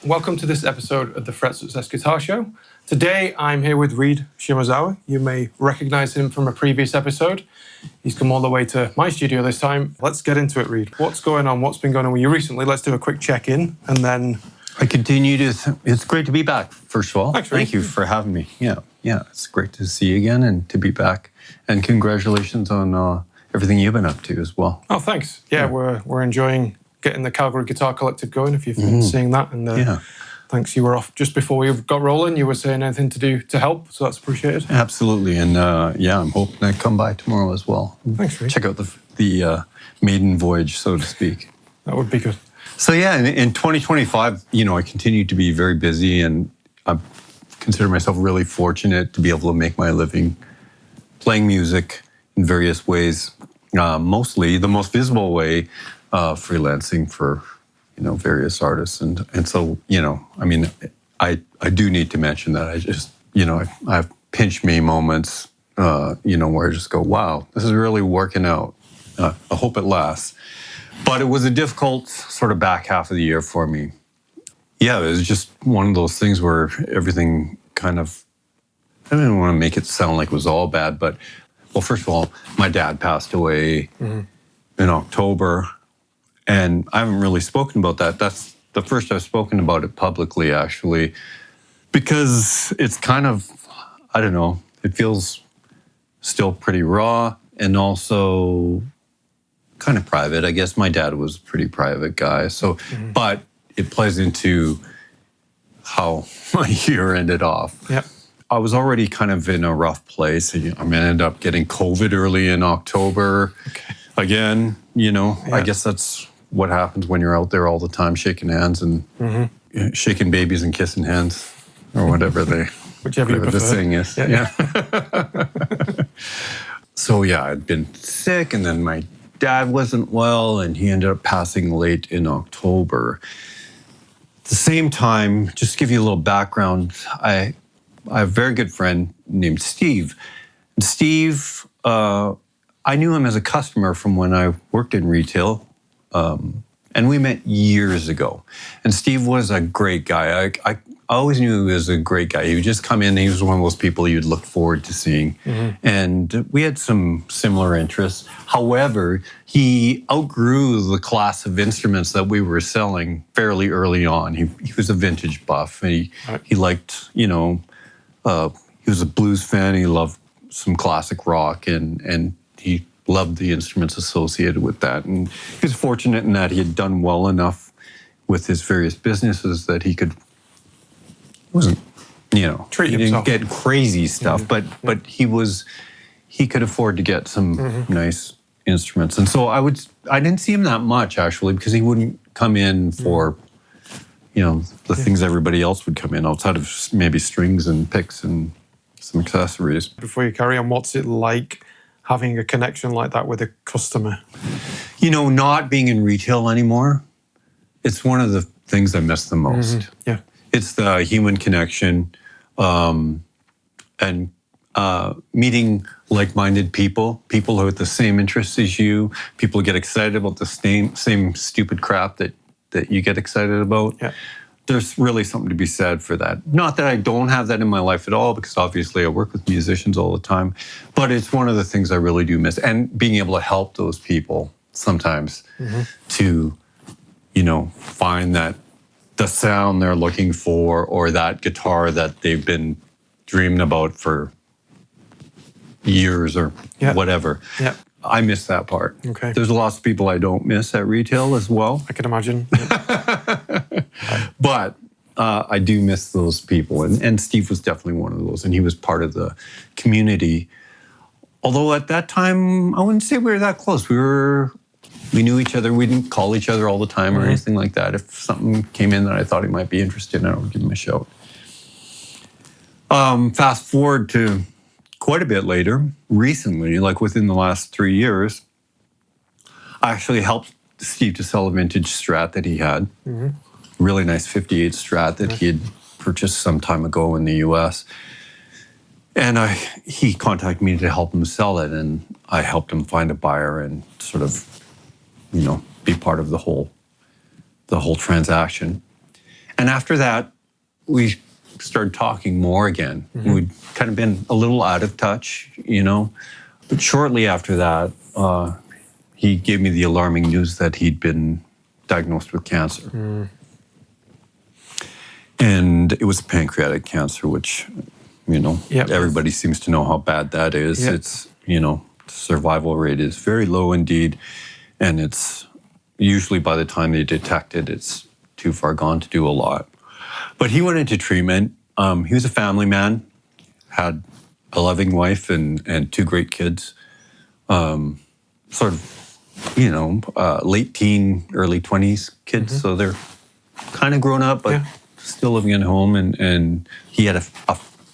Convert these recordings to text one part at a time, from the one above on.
Welcome to this episode of the Fret Success Guitar Show. Today I'm here with Reed Shimozawa. You may recognize him from a previous episode. He's come all the way to my studio this time. Let's get into it, Reed. What's going on? What's been going on with you recently? Let's do a quick check-in and then... I continue to... It's great to be back, first of all. Thanks, Reed. Thank you for having me. Yeah, it's great to see you again and to be back. And congratulations on everything you've been up to as well. Oh, thanks. Yeah. We're enjoying getting the Calgary Guitar Collective going, if you've been seeing that. And thanks, you were off just before we got rolling. You were saying anything to do to help, so that's appreciated. Absolutely. And I'm hoping to come by tomorrow as well. Thanks, Reed. Check out the maiden voyage, so to speak. That would be good. So in 2025, I continue to be very busy, and I consider myself really fortunate to be able to make my living playing music in various ways. Mostly the most visible way, freelancing for various artists, and so I do need to mention that I just I have pinch me moments where I just go, wow, this is really working out. I hope it lasts. But it was a difficult sort of back half of the year for me. Yeah, it was just one of those things where everything kind of, I didn't want to make it sound like it was all bad, but, well, first of all, my dad passed away in October, and I haven't really spoken about that. That's the first I've spoken about it publicly, actually, because it's kind of, I don't know, it feels still pretty raw and also kind of private. I guess my dad was a pretty private guy, so, but it plays into how my year ended off. Yeah. I was already kind of in a rough place. I ended up getting COVID early in October. Okay. Again, I guess that's what happens when you're out there all the time shaking hands and shaking babies and kissing hands, or whatever whichever the saying is. Yeah. So I'd been sick, and then my dad wasn't well, and he ended up passing late in October. At the same time, just to give you a little background, I have a very good friend named Steve. And Steve, I knew him as a customer from when I worked in retail, and we met years ago. And Steve was a great guy. I always knew he was a great guy. He would just come in, and he was one of those people you'd look forward to seeing. And we had some similar interests. However, he outgrew the class of instruments that we were selling fairly early on. He was a vintage buff. And he liked, he was a blues fan. He loved some classic rock, and he loved the instruments associated with that. And he was fortunate in that he had done well enough with his various businesses that he could, wasn't, treat he himself. didn't get crazy stuff, but he could afford to get some nice instruments. And so I didn't see him that much, actually, because he wouldn't come in for, the things everybody else would come in, outside of maybe strings and picks and some accessories. Before you carry on, what's it like having a connection like that with a customer? Not being in retail anymore, it's one of the things I miss the most. Yeah. It's the human connection, and meeting like-minded people who have the same interests as you, people who get excited about the same stupid crap that you get excited about. Yeah. There's really something to be said for that. Not that I don't have that in my life at all, because obviously I work with musicians all the time, but it's one of the things I really do miss. And being able to help those people sometimes to, find that the sound they're looking for, or that guitar that they've been dreaming about for years or whatever. Yeah. I miss that part. Okay. There's lots of people I don't miss at retail as well. I can imagine. But I do miss those people. And Steve was definitely one of those. And he was part of the community. Although at that time, I wouldn't say we were that close. We knew each other. We didn't call each other all the time or anything like that. If something came in that I thought he might be interested in, I would give him a shout. Fast forward to quite a bit later, recently, like within the last 3 years, I actually helped Steve to sell a vintage Strat that he had. Really nice 58 Strat that he had purchased some time ago in the US. And he contacted me to help him sell it, and I helped him find a buyer and sort of, be part of the whole transaction. And after that, we started talking more again. We'd kind of been a little out of touch, But shortly after that, he gave me the alarming news that he'd been diagnosed with cancer. And it was pancreatic cancer, which, everybody seems to know how bad that is. Yep. It's, survival rate is very low indeed. And it's usually by the time they detect it, it's too far gone to do a lot. But he went into treatment. He was a family man, had a loving wife and 2 great kids. Sort of, late teen, early 20s kids. So they're kind of grown up, but still living at home. And he had a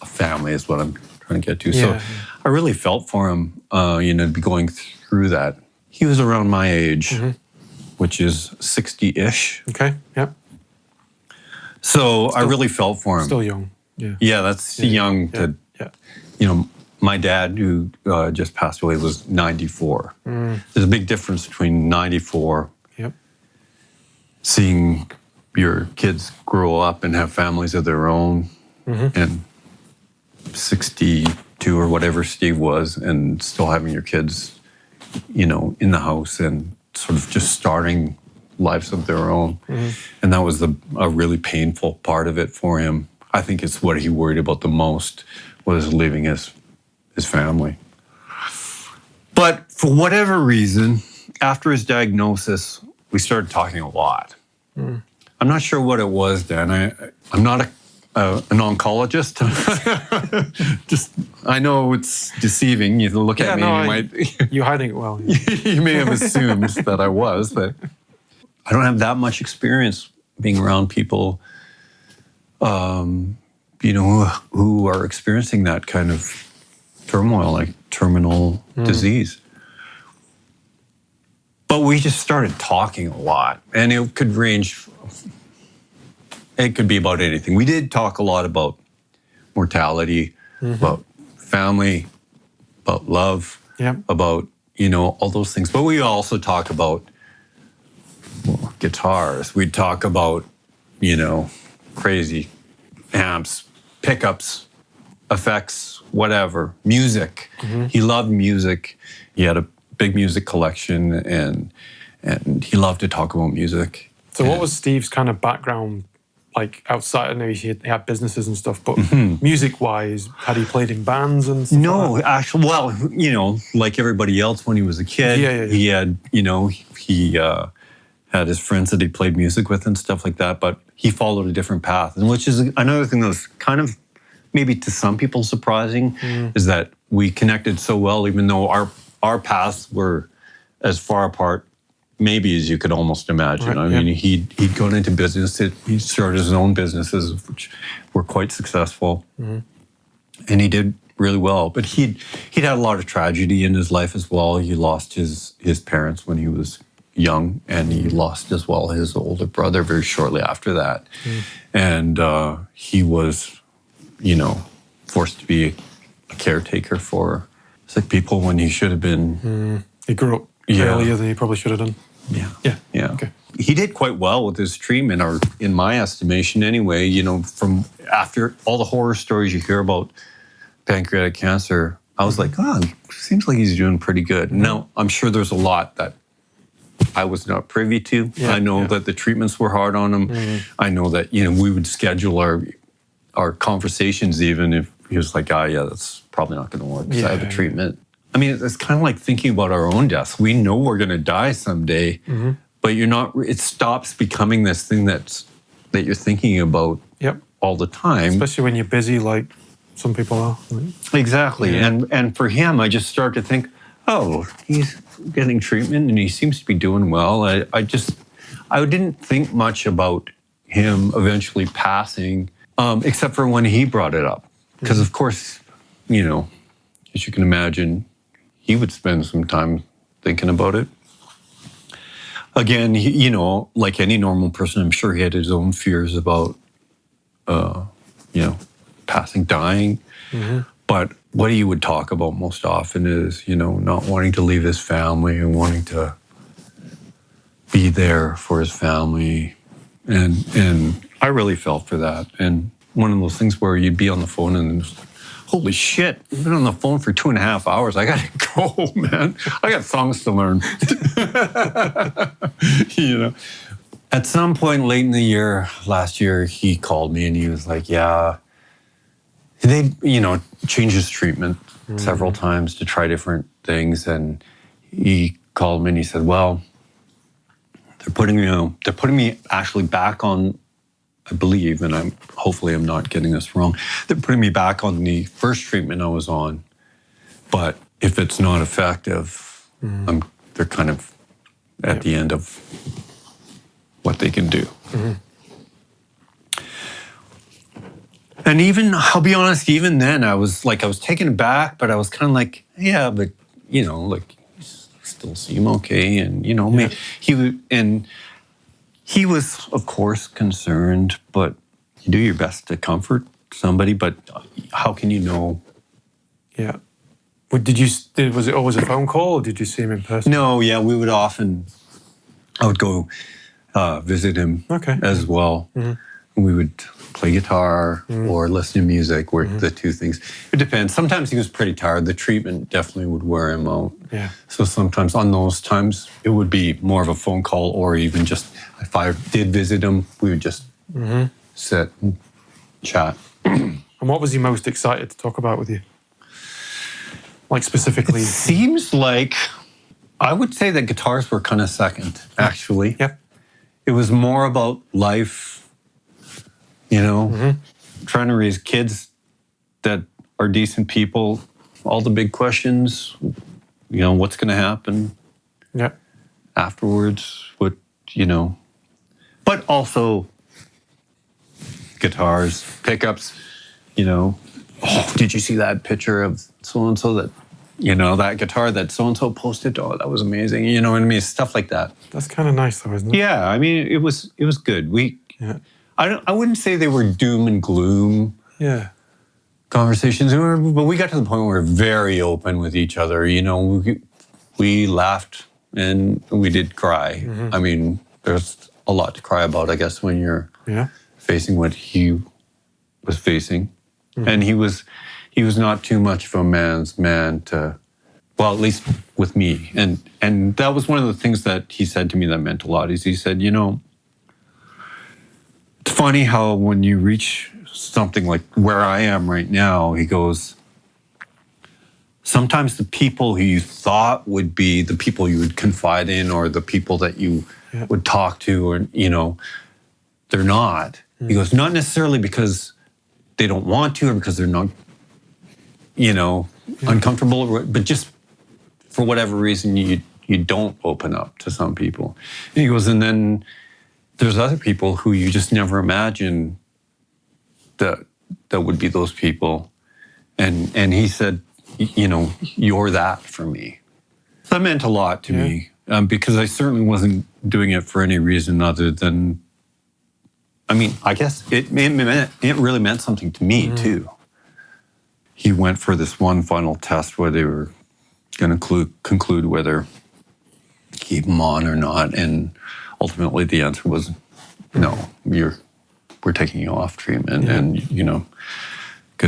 family is what I'm trying to get to. So I really felt for him, to be going through that. He was around my age, which is 60-ish. Okay, yep. So I really felt for him. Still young, yeah. Yeah, that's young to, my dad, who just passed away, was 94. There's a big difference between 94, seeing your kids grow up and have families of their own, and 62 or whatever Steve was, and still having your kids, in the house and sort of just starting lives of their own. And that was a really painful part of it for him. I think it's what he worried about the most, was leaving his family. But for whatever reason, after his diagnosis, we started talking a lot. I'm not sure what it was, Dan. I'm not an oncologist. I know it's deceiving. You look at me and you might... You're hiding it well. You may have assumed that I was, but I don't have that much experience being around people, who are experiencing that kind of turmoil, like terminal disease. But we just started talking a lot, and it could range. It could be about anything. We did talk a lot about mortality, about family, about love, about, all those things. But we also talk about guitars. We'd talk about, crazy amps, pickups, effects, whatever, music. He loved music. He had a big music collection, and he loved to talk about music. So what was Steve's kind of background like outside? I know he had businesses and stuff, but music-wise, had he played in bands and stuff? No, actually, well, like everybody else when he was a kid, he had, he had his friends that he played music with and stuff like that, but he followed a different path. And which is another thing that was kind of maybe to some people surprising, is that we connected so well, even though our paths were as far apart maybe as you could almost imagine. I mean, he'd gone into business. He started his own businesses, which were quite successful, and he did really well. But he'd had a lot of tragedy in his life as well. He lost his parents when he was young, and he lost as well his older brother very shortly after that. And he was, forced to be a caretaker for sick people when he should have been. He grew up earlier than he probably should have done. Yeah. Okay. He did quite well with his treatment, or in my estimation anyway, from after all the horror stories you hear about pancreatic cancer, I was like, seems like he's doing pretty good. Now, I'm sure there's a lot that I was not privy to. I know that the treatments were hard on him. I know that, we would schedule our conversations even if he was like, that's probably not going to work because I have a treatment. I mean, it's kind of like thinking about our own deaths. We know we're going to die someday, but you're not. It stops becoming this thing that you're thinking about all the time. Especially when you're busy, like some people are. Exactly. And for him, I just started to think, he's getting treatment and he seems to be doing well. I didn't think much about him eventually passing, except for when he brought it up. Because of course, as you can imagine, he would spend some time thinking about it. Again, like any normal person, I'm sure he had his own fears about, passing, dying. But what he would talk about most often is, not wanting to leave his family and wanting to be there for his family. And I really felt for that. And one of those things where you'd be on the phone and it's like, holy shit, I've been on the phone for 2.5 hours. I gotta go, man. I got songs to learn. You know. At some point late in the year, last year, he called me and he was like, yeah, they, changed his treatment several times to try different things. And he called me and he said, well, they're putting me actually back on, I believe, and hopefully I'm not getting this wrong, they're putting me back on the first treatment I was on. But if it's not effective, they're kind of at the end of what they can do. And even, I'll be honest, even then I was taken aback, but I was kind of like, yeah, but like you still seem okay. And, he was, of course, concerned, but you do your best to comfort somebody, but how can you know? Yeah. Was it always a phone call or did you see him in person? No, yeah, I would go visit him as well. We would play guitar or listen to music, were the two things. It depends. Sometimes he was pretty tired. The treatment definitely would wear him out. Yeah. So sometimes on those times, it would be more of a phone call or even just, if I did visit him, we would just sit and chat. And what was he most excited to talk about with you? Like specifically? It seems like, I would say that guitars were kind of second, actually. Yeah. It was more about life, trying to raise kids that are decent people, all the big questions, what's going to happen afterwards, but also guitars, pickups, oh, did you see that picture of so-and-so that, that guitar that so-and-so posted? Oh, that was amazing. You know what I mean? Stuff like that. That's kind of nice though, isn't it? Yeah, I mean, it was good. I wouldn't say they were doom and gloom conversations, but we got to the point where we were very open with each other. We laughed and we did cry. I mean, there's a lot to cry about, I guess, when you're facing what he was facing. And he was not too much of a man's man to, well, at least with me. And that was one of the things that he said to me that meant a lot, is he said, it's funny how when you reach something like where I am right now, he goes, sometimes the people who you thought would be the people you would confide in or the people that you would talk to, or, they're not. He goes, not necessarily because they don't want to or because they're not, uncomfortable, but just for whatever reason you don't open up to some people. And he goes, and then there's other people who you just never imagine that would be those people. And he said, you're that for me. That meant a lot to me because I certainly wasn't doing it for any reason other than, I guess it really meant something to me too. He went for this one final test where they were going to conclude whether keep him on or not, and ultimately the answer was no. We're taking you off treatment, and going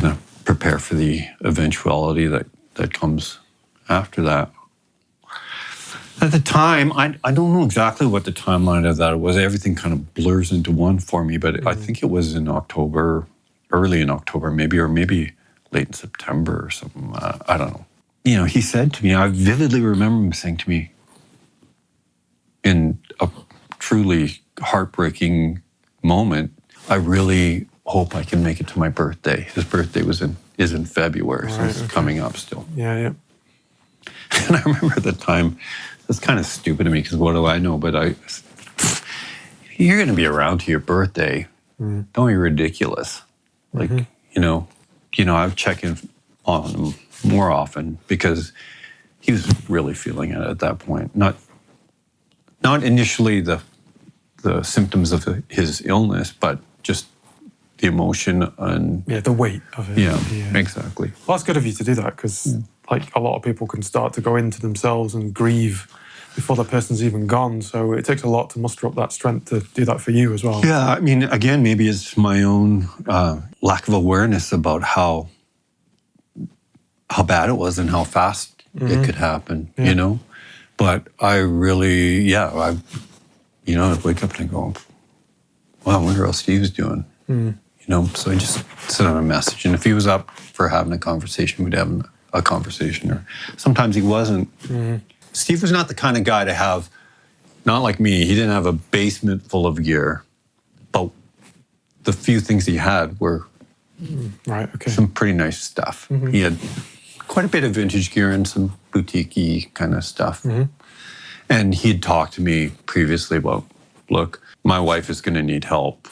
to prepare for the eventuality that comes after that. At the time, I don't know exactly what the timeline of that was. Everything kind of blurs into one for me, but I think it was in October, early in October, maybe late in September or something. I don't know. He said to me, I vividly remember him saying to me in a truly heartbreaking moment, I really hope I can make it to my birthday. His birthday is in February, so it's coming up still. Yeah. And I remember at the time, it's kind of stupid to me because what do I know? But you're going to be around to your birthday. Don't be ridiculous. Like, I would check in on him more often because he was really feeling it at that point. Not initially the symptoms of his illness, but just the emotion and the weight of it. Yeah, exactly. Well, that's good of you to do that because like a lot of people can start to go into themselves and grieve before the person's even gone. So it takes a lot to muster up that strength to do that for you as well. Yeah, I mean, again, maybe it's my own lack of awareness about how bad it was and how fast it could happen, you know? But I really, I'd wake up and go, wow, I wonder how Steve's doing. You know, so I just sent him a message. And if he was up for having a conversation, we'd have a conversation. Or sometimes he wasn't. Steve was not the kind of guy to have, not like me, he didn't have a basement full of gear. But the few things he had were some pretty nice stuff. He had quite a bit of vintage gear and some boutique-y kind of stuff. And he had talked to me previously about, look, my wife is going to need help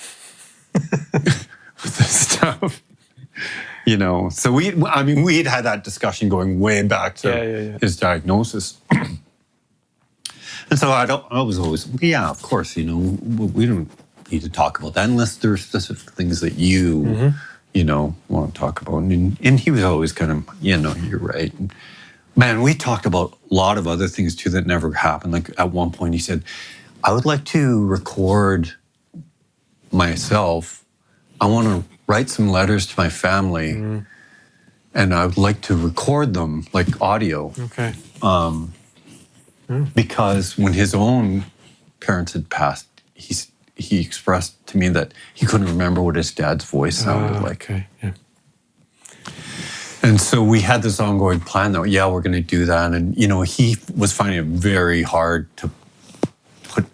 with this stuff, you know. So we'd had that discussion going way back to his diagnosis. And so I was always, of course, you know, we don't need to talk about that unless there's specific things that you, you know, want to talk about. And he was always kind of, you know, you're right. And, man, we talked about a lot of other things too that never happened. Like at one point he said, I would like to record myself. I want to write some letters to my family, and I would like to record them like audio. Okay. Because when his own parents had passed, he expressed to me that he couldn't remember what his dad's voice sounded like. Okay. Yeah. And so we had this ongoing plan that, we're going to do that. And, you know, he was finding it very hard to put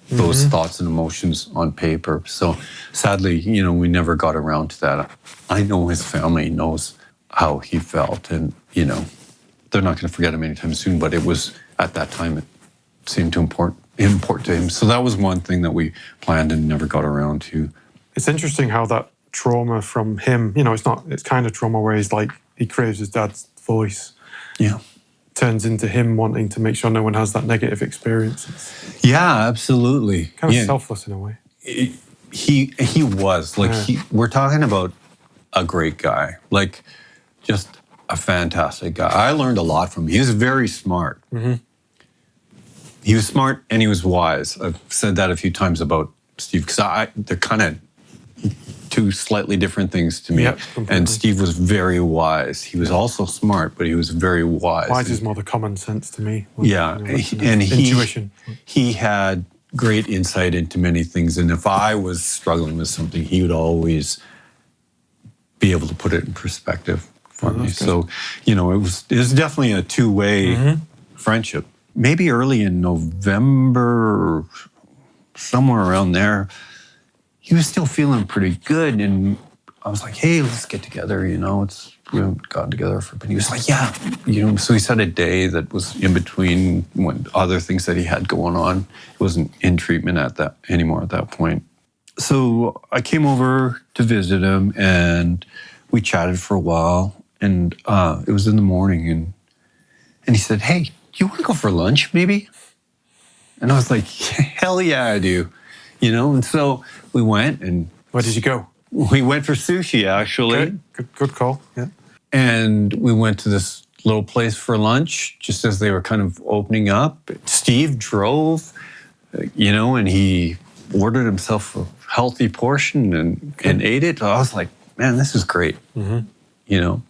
those thoughts and emotions on paper. So sadly, you know, we never got around to that. I know his family knows how he felt, and, you know, they're not going to forget him anytime soon, but it was, at that time, it seemed to important to him. So that was one thing that we planned and never got around to. It's interesting how that trauma from him, you know, it's kind of trauma where he's like, he craves his dad's voice. Yeah. Turns into him wanting to make sure no one has that negative experience. Yeah, absolutely. Kind of selfless in a way. He was. Like, we're talking about a great guy. Like, just a fantastic guy. I learned a lot from him. He was very smart. He was smart and he was wise. I've said that a few times about Steve, because they're kind of two slightly different things to me. Yep, and Steve was very wise. He was also smart, but he was very wise. Wise is more the common sense to me. Yeah, and intuition. He had great insight into many things. And if I was struggling with something, he would always be able to put it in perspective for me. So, you know, it was definitely a two-way friendship. Maybe early in November, somewhere around there, he was still feeling pretty good. And I was like, hey, let's get together, you know, we haven't gotten together for a bit. He was like, yeah, you know, so he set a day that was in between when other things that he had going on. He wasn't in treatment anymore at that point. So I came over to visit him and we chatted for a while, and it was in the morning, and he said, hey, do you want to go for lunch maybe? And I was like, hell yeah, I do. You know, and so we went. And where did you go? We went for sushi, actually. Good call. Yeah. And we went to this little place for lunch just as they were kind of opening up. Steve drove, you know, and he ordered himself a healthy portion and ate it. I was like, man, this is great, you know.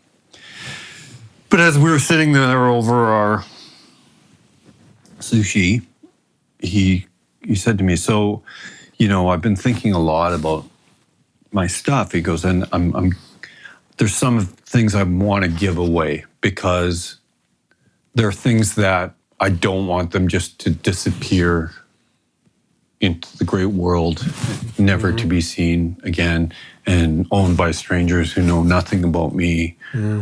But as we were sitting there over our sushi, he said to me, so, you know, I've been thinking a lot about my stuff. He goes, and there's some things I want to give away because there are things that I don't want them just to disappear into the great world, never to be seen again, and owned by strangers who know nothing about me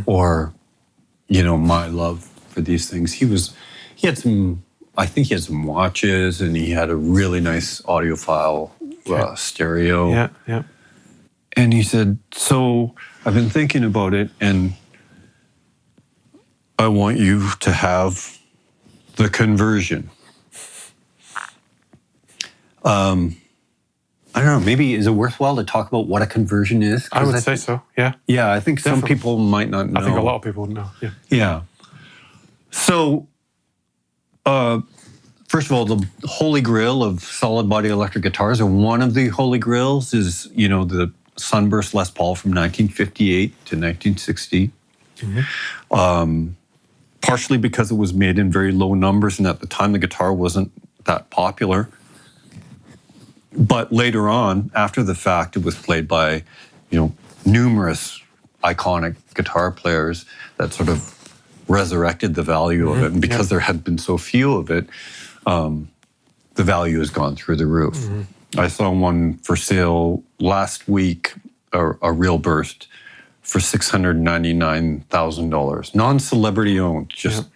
or, you know, my love for these things. I think he had some watches, and he had a really nice audiophile stereo. Yeah, yeah. And he said, so I've been thinking about it, and I want you to have the conversion. I don't know, maybe is it worthwhile to talk about what a conversion is? I would say so, yeah. Yeah, I think Definitely. some people might not know. I think a lot of people would know, yeah. Yeah. So, first of all, the holy grail of solid body electric guitars, or one of the holy grails, is the Sunburst Les Paul from 1958 to 1960. Partially because it was made in very low numbers, and at the time the guitar wasn't that popular. But later on, after the fact, it was played by numerous iconic guitar players that sort of resurrected the value of it. And because there had been so few of it, the value has gone through the roof. I saw one for sale last week, a real burst, for $699,000. Non-celebrity owned, just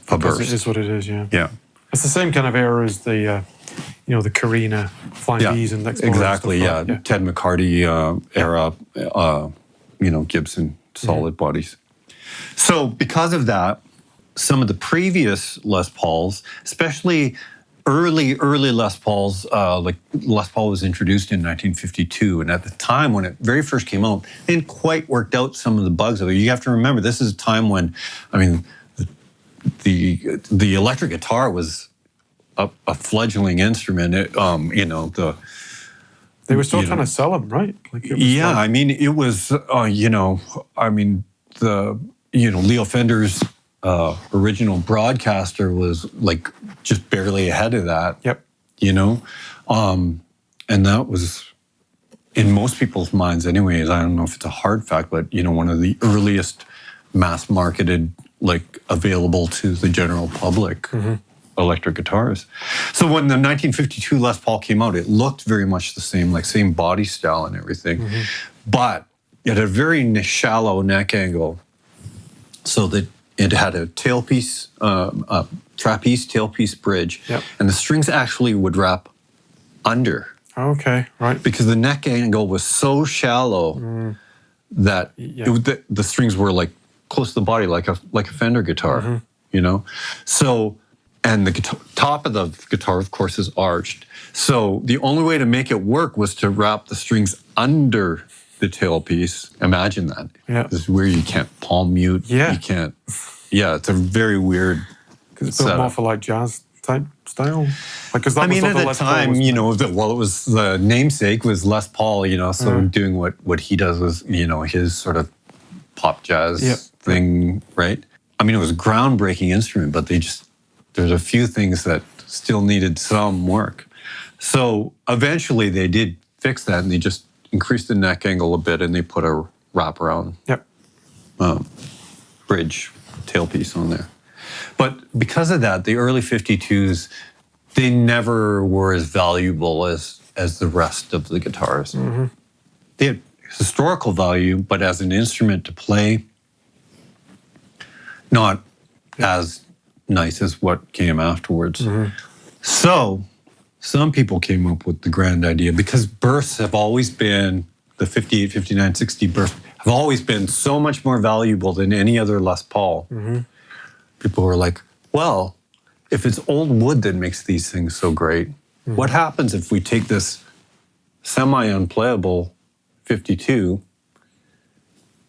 a burst. It is what it is, yeah. Yeah. It's the same kind of era as the, the Carina Flying Bs and Explorer. Exactly, and stuff. Ted McCarty era, Gibson solid bodies. So because of that, some of the previous Les Pauls, especially early Les Pauls, like Les Paul was introduced in 1952, and at the time when it very first came out, they hadn't quite worked out some of the bugs of it. You have to remember, this is a time when, the electric guitar was a fledgling instrument. They were still trying to sell them, right? It was Leo Fender's original broadcaster was like just barely ahead of that. Yep. And that was, in most people's minds anyways, I don't know if it's a hard fact, but one of the earliest mass marketed, like available to the general public electric guitars. So when the 1952 Les Paul came out, it looked very much the same, like same body style and everything, but it had a very shallow neck angle, so that it had a tailpiece, a trapeze tailpiece bridge, and the strings actually would wrap under. Okay, right. Because the neck angle was so shallow that the strings were like close to the body, like a Fender guitar, So, and the top of the guitar, of course, is arched. So the only way to make it work was to wrap the strings under the tailpiece. Imagine that. Yeah. This is where you can't palm mute. Yeah. You can't. Yeah, it's a very weird. Because it's built more for like jazz type style. Like, at the time, it was the namesake was Les Paul. So doing what he does was his sort of pop jazz thing, right? It was a groundbreaking instrument, but there's a few things that still needed some work. So eventually they did fix that, and they just increased the neck angle a bit, and they put a wraparound bridge tailpiece on there. But because of that, the early 52s, they never were as valuable as the rest of the guitars. They had historical value, but as an instrument to play, not as nice as what came afterwards. So some people came up with the grand idea, because bursts have always been, the 58, 59, 60 bursts have always been so much more valuable than any other Les Paul. People were like, well, if it's old wood that makes these things so great, what happens if we take this semi-unplayable 52,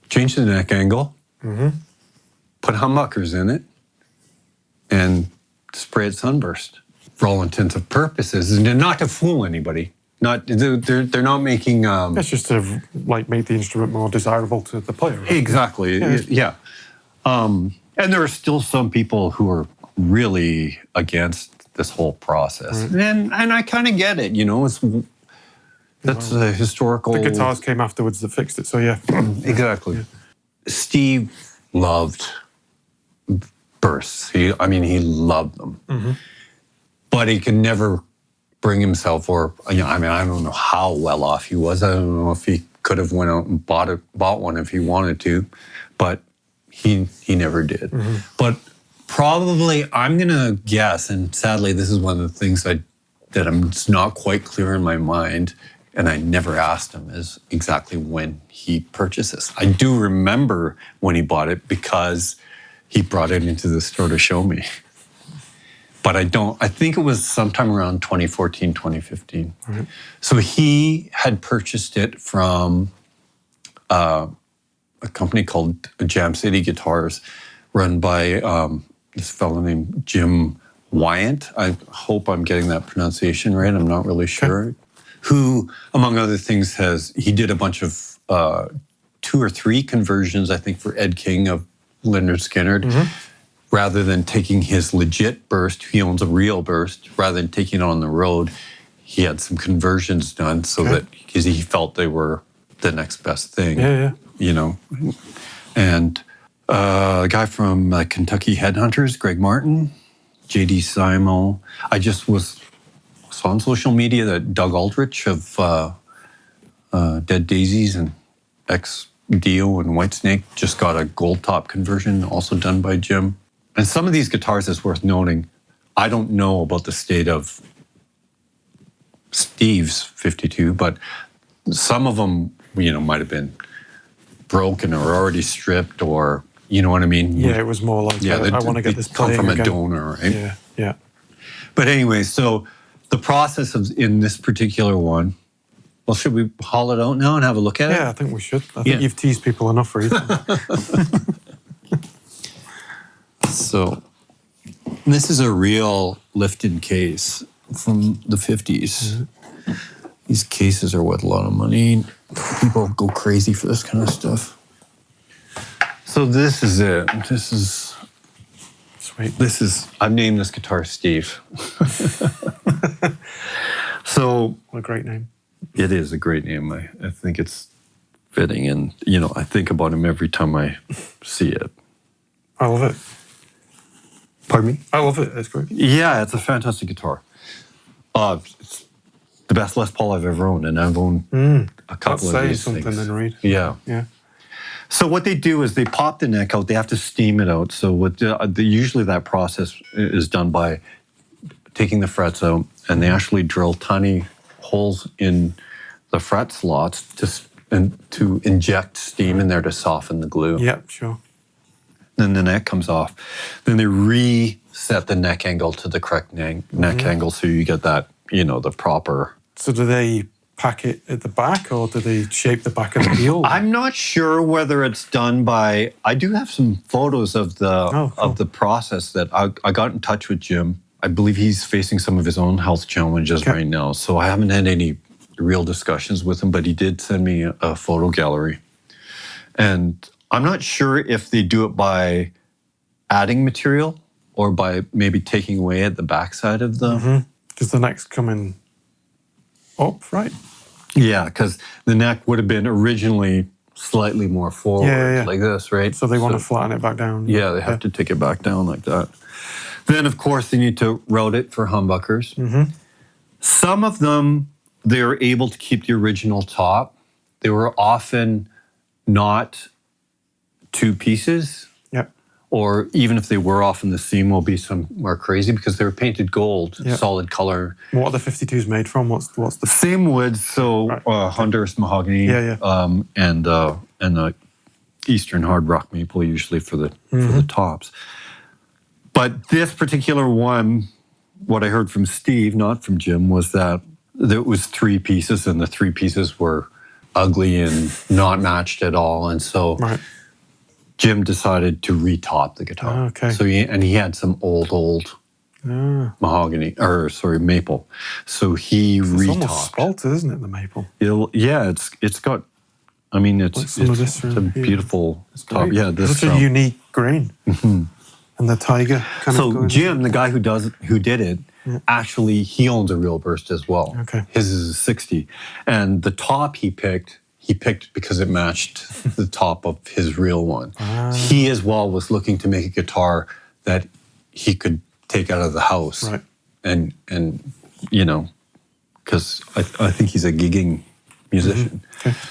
change the neck angle, put humbuckers in it, and spray it sunburst for all intents and purposes, and not to fool anybody. They're not making. That's just to make the instrument more desirable to the player. Right? Exactly. Yeah. And there are still some people who are really against this whole process, and I kind of get it. That's a historical. The guitars came afterwards that fixed it. So yeah. Exactly. Steve loved bursts. He loved them. But he could never bring himself, I don't know how well off he was. I don't know if he could have went out and bought one if he wanted to, but he never did. But probably, I'm gonna guess, and sadly this is one of the things that I'm just not quite clear in my mind, and I never asked him, is exactly when he purchased this. I do remember when he bought it, because he brought it into the store to show me. But I think it was sometime around 2014, 2015. So he had purchased it from a company called Jam City Guitars, run by this fellow named Jim Wyant. I hope I'm getting that pronunciation right. I'm not really sure. Who, among other things, he did a bunch of 2 or 3 conversions, I think, for Ed King of Lynyrd Skynyrd. Rather than taking his legit burst, he owns a real burst, rather than taking it on the road, he had some conversions done so that, because he felt they were the next best thing. You know. And a guy from Kentucky Headhunters, Greg Martin, J.D. Simo. I just saw on social media that Doug Aldrich of Dead Daisies and ex-Dio and Whitesnake just got a gold top conversion, also done by Jim. And some of these guitars, it's worth noting, I don't know about the state of Steve's 52, but some of them, you know, might have been broken or already stripped, or, you know what I mean? Yeah, it was more like, I want to get this playing come from again. a donor, right? Yeah. But anyway, so the process in this particular one, well, should we haul it out now and have a look at it? Yeah, I think we should. I think you've teased people enough for you. So this is a real lifted case from the 50s. These cases are worth a lot of money. People go crazy for this kind of stuff. So this is it. This is sweet. I've named this guitar Steve. So what a great name. It is a great name. I think it's fitting, and you know, I think about him every time I see it. I love it. Pardon me? I love it. It's great. Yeah, it's a fantastic guitar. It's the best Les Paul I've ever owned, and I've owned a couple of these something things. Then, Reed. Yeah. So what they do is they pop the neck out. They have to steam it out. So usually that process is done by taking the frets out, and they actually drill tiny holes in the fret slots to inject steam in there to soften the glue. Yep, sure. Then the neck comes off. Then they reset the neck angle to the correct neck angle, so you get that, you know, the proper. So do they pack it at the back, or do they shape the back of the heel? I'm not sure whether it's done by. I do have some photos of the process that I got in touch with Jim. I believe he's facing some of his own health challenges right now, so I haven't had any real discussions with him, but he did send me a photo gallery. And I'm not sure if they do it by adding material or by maybe taking away at the backside of the... Because the neck's coming up, right? Yeah, because the neck would have been originally slightly more forward, like this, right? So they want to flatten it back down. Yeah, they have to take it back down like that. Then, of course, they need to route it for humbuckers. Some of them, they're able to keep the original top. They were often not 2 pieces. Or even if they were, often the seam will be some more crazy because they were painted gold, solid color. What are the 52s made from? What's the same wood? So Honduras mahogany, and the Eastern hard rock maple usually for the tops. But this particular one, what I heard from Steve, not from Jim, was that it was 3 pieces, and the 3 pieces were ugly and not matched at all, and so. Jim decided to retop the guitar. So he had some old mahogany, maple. So he retopped. It's almost spalted, isn't it, the maple? It's got. I mean, it's a beautiful top. Yeah, this such a unique grain. And the tiger kind of. So Jim, the guy who did it, actually he owns a real burst as well. His is a 60, and the top he picked because it matched the top of his real one. He as well was looking to make a guitar that he could take out of the house. And you know, because I think he's a gigging musician.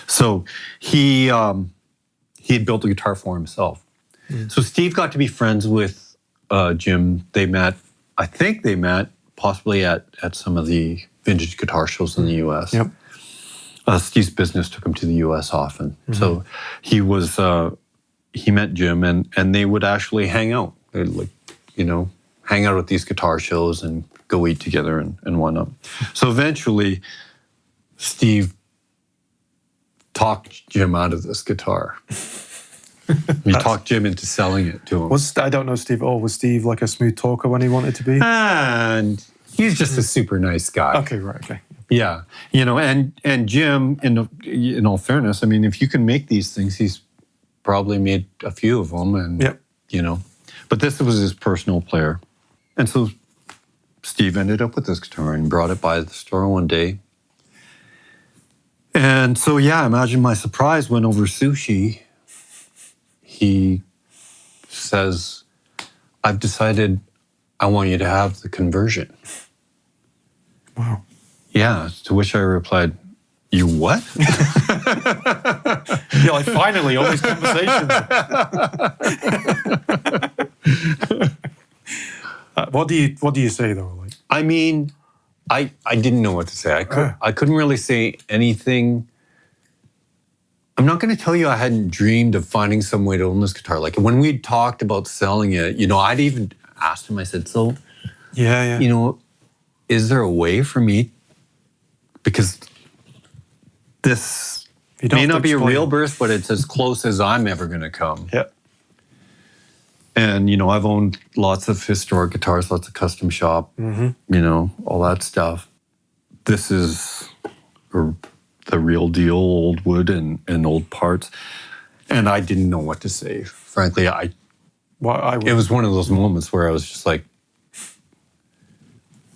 So he had built a guitar for himself. So Steve got to be friends with Jim. I think they met possibly at some of the vintage guitar shows in the US. Steve's business took him to the U.S. often. So he met Jim, and they would actually hang out. They'd hang out at these guitar shows and go eat together and whatnot. So eventually, Steve talked Jim out of this guitar. We talked Jim into selling it to him. I don't know Steve at all. Was Steve like a smooth talker when he wanted to be? And he's just a super nice guy. Okay, right, okay. Yeah, and Jim, in all fairness, I mean, if you can make these things, he's probably made a few of them, and but this was his personal player, and so Steve ended up with this guitar and brought it by the store one day, and so imagine my surprise when over sushi, he says, "I've decided I want you to have the conversion." Wow. Yeah, to which I replied, "You what?" You're like, finally, all these conversations. What do you say though? Like, I mean, I didn't know what to say. I couldn't really say anything. I'm not going to tell you I hadn't dreamed of finding some way to own this guitar. Like when we talked about selling it, I'd even asked him. I said, "So, is there a way for me?" Because this may not be a real birth, but it's as close as I'm ever going to come. Yeah. And, I've owned lots of historic guitars, lots of custom shop, all that stuff. This is the real deal, old wood and old parts. And I didn't know what to say. Frankly, it was one of those moments where I was just like,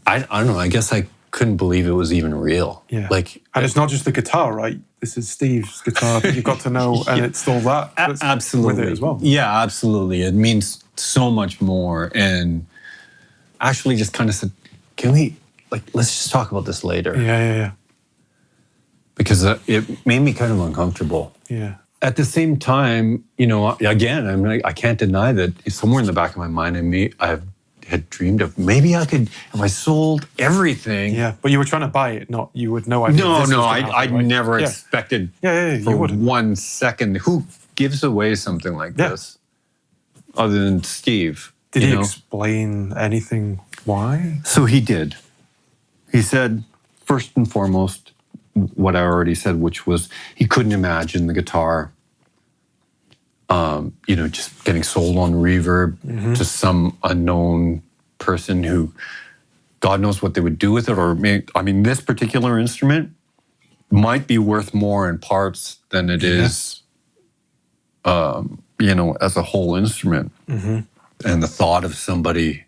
I don't know, I guess I couldn't believe it was even real. Yeah. And it's not just the guitar, right? This is Steve's guitar that you've got to know, and it's all that. Absolutely. With it as well. Yeah, absolutely. It means so much more. And actually just kind of said, can we, let's just talk about this later. Yeah. Because it made me kind of uncomfortable. Yeah. At the same time, again, I can't deny that somewhere in the back of my mind, I had dreamed of maybe I could, if I sold everything. Yeah, but you were trying to buy it, not you would know. I never expected for you wouldn't. 1 second. Who gives away something like this other than Steve? Did he explain anything why? So he did. He said, first and foremost, what I already said, which was he couldn't imagine the guitar just getting sold on Reverb to some unknown person who, God knows what they would do with it. Or, this particular instrument might be worth more in parts than it is, as a whole instrument. Mm-hmm. And the thought of somebody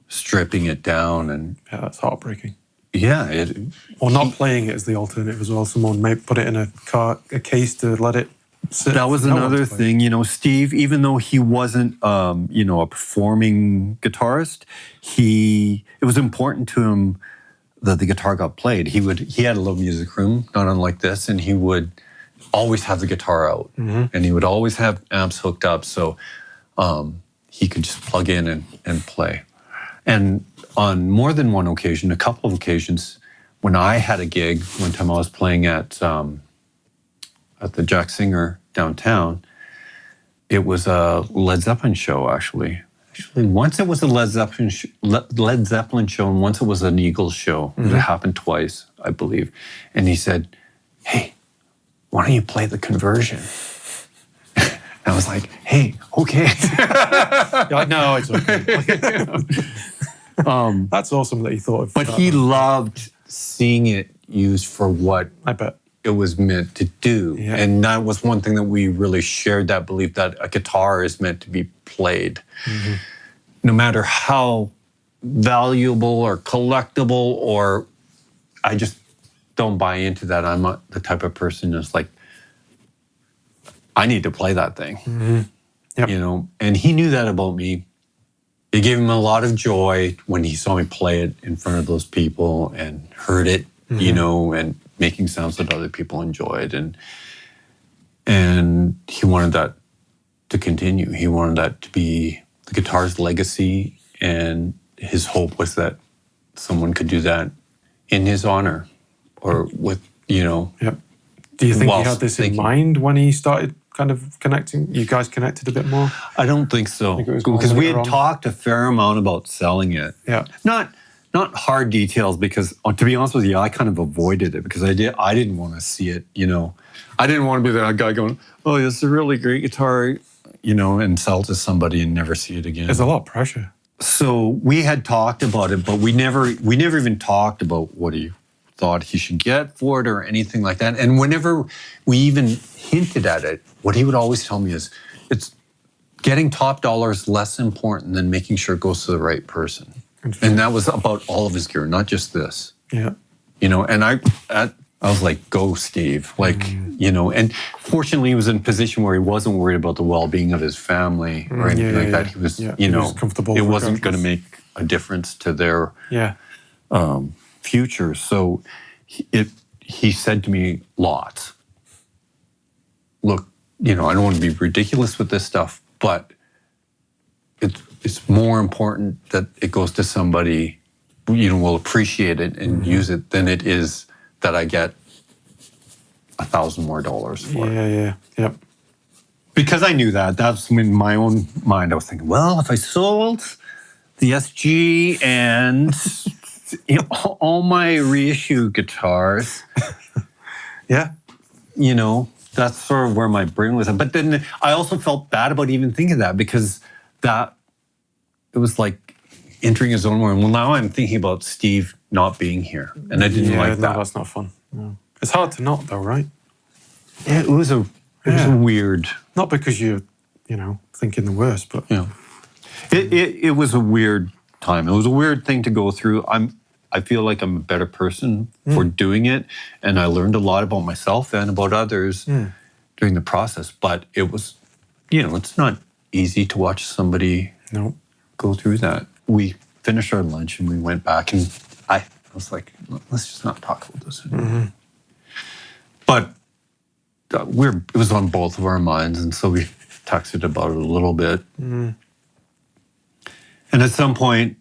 stripping it down and... Yeah, that's heartbreaking. Yeah. Or not playing it as the alternative as well. Someone may put it in a case to let it... That was another thing, Steve, even though he wasn't, a performing guitarist, it was important to him that the guitar got played. He had a little music room, not unlike this, and he would always have the guitar out, and he would always have amps hooked up, so he could just plug in and play. And on more than one occasion, a couple of occasions, when I had a gig, one time I was playing at the Jack Singer downtown, it was a Led Zeppelin show, actually. Once it was a Led Zeppelin show, and once it was an Eagles show. It happened twice, I believe. And he said, "Hey, why don't you play the conversion?" And I was like, "Hey, okay." You're like, no, it's okay. That's awesome that he thought of But he loved seeing it used for what I bet it was meant to do. Yeah. And that was one thing that we really shared, that belief that a guitar is meant to be played. Mm-hmm. No matter how valuable or collectible, or I just don't buy into that. I'm not the type of person that's like, I need to play that thing. Mm-hmm. Yep. And he knew that about me. It gave him a lot of joy when he saw me play it in front of those people and heard it, and making sounds that other people enjoyed. And he wanted that to continue. He wanted that to be the guitar's legacy, and his hope was that someone could do that in his honor, or with, Yep. Do you think he had this in mind when he started kind of connecting? You guys connected a bit more? I don't think so. Because we had talked a fair amount about selling it. Yeah. Not hard details, because to be honest with you, I kind of avoided it because I didn't want to see it, I didn't want to be that guy going, "Oh, this is a really great guitar. and sell to somebody and never see it again. There's a lot of pressure. So we had talked about it, but we never even talked about what he thought he should get for it or anything like that. And whenever we even hinted at it, what he would always tell me is, it's getting top dollar is less important than making sure it goes to the right person. And that was about all of his gear, not just this. Yeah. And I was like, go, Steve. And fortunately he was in a position where he wasn't worried about the well-being of his family or anything that. He was, he was comfortable. It wasn't going to make a difference to their future. So he said to me lots, look, I don't want to be ridiculous with this stuff, but it's more important that it goes to somebody will appreciate it and use it than it is that I get $1,000 more for it. Yep. Because I knew that. That's in my own mind. I was thinking, well, if I sold the SG and all my reissue guitars, that's sort of where my brain was at. But then I also felt bad about even thinking that, because it was like entering his own world. Well, now I'm thinking about Steve not being here, and I didn't like that. No, that's not fun. No. It's hard to not, though, right? Yeah, it was a weird. Not because you're, thinking the worst, but it was a weird time. It was a weird thing to go through. I feel like I'm a better person for doing it, and I learned a lot about myself and about others during the process. But it was, it's not easy to watch somebody go through that. We finished our lunch and we went back, and I was like, let's just not talk about this anymore. But it was on both of our minds, and so we texted about it a little bit. And at some point,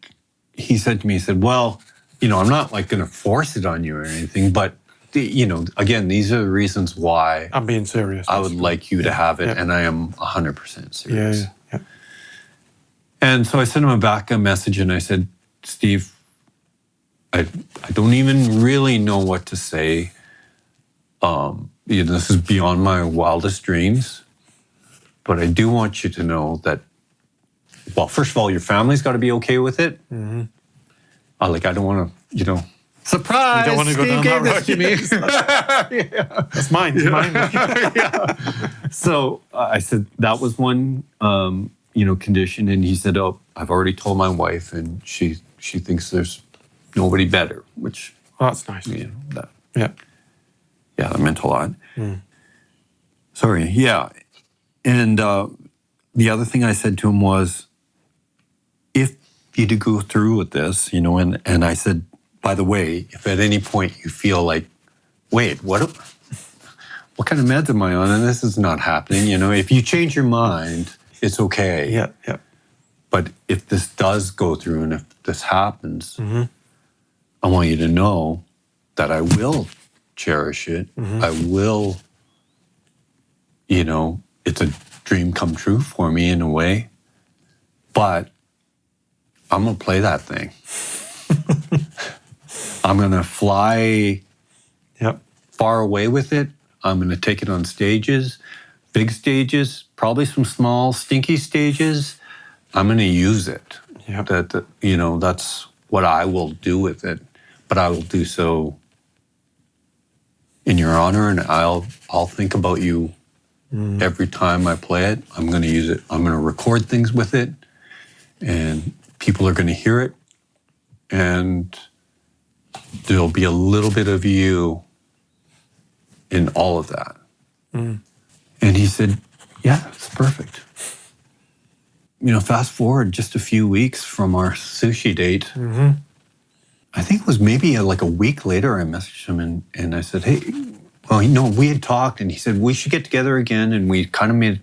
he said to me, well, I'm not like going to force it on you or anything, but again, these are the reasons why I'm being serious. I would like you to have it, and I am 100% serious. Yeah. And so I sent him back a message, and I said, Steve, I don't even really know what to say. This is beyond my wildest dreams, but I do want you to know that, well, first of all, your family's got to be okay with it. I don't want to, surprise. You don't want to go Steve down that road, to me. That's mine. It's mine. So I said that was one, condition, and he said, "Oh, I've already told my wife, and she thinks there's nobody better." Which, that's nice. That meant a lot. Sorry, and the other thing I said to him was, if you do go through with this, and I said, by the way, if at any point you feel like, wait, what kind of meds am I on? And this is not happening. If you change your mind, it's okay. Yeah. But if this does go through and if this happens, I want you to know that I will cherish it. I will, it's a dream come true for me in a way, but I'm going to play that thing. I'm going to fly far away with it. I'm going to take it on stages, big stages, probably some small, stinky stages. I'm going to use it. That's what I will do with it. But I will do so in your honor, and I'll think about you every time I play it. I'm going to use it. I'm going to record things with it, and people are going to hear it, and there'll be a little bit of you in all of that. And he said, yeah, it's perfect. Fast forward just a few weeks from our sushi date. I think it was maybe like a week later, I messaged him and I said, hey, well, we had talked, and he said, we should get together again. And we kind of made,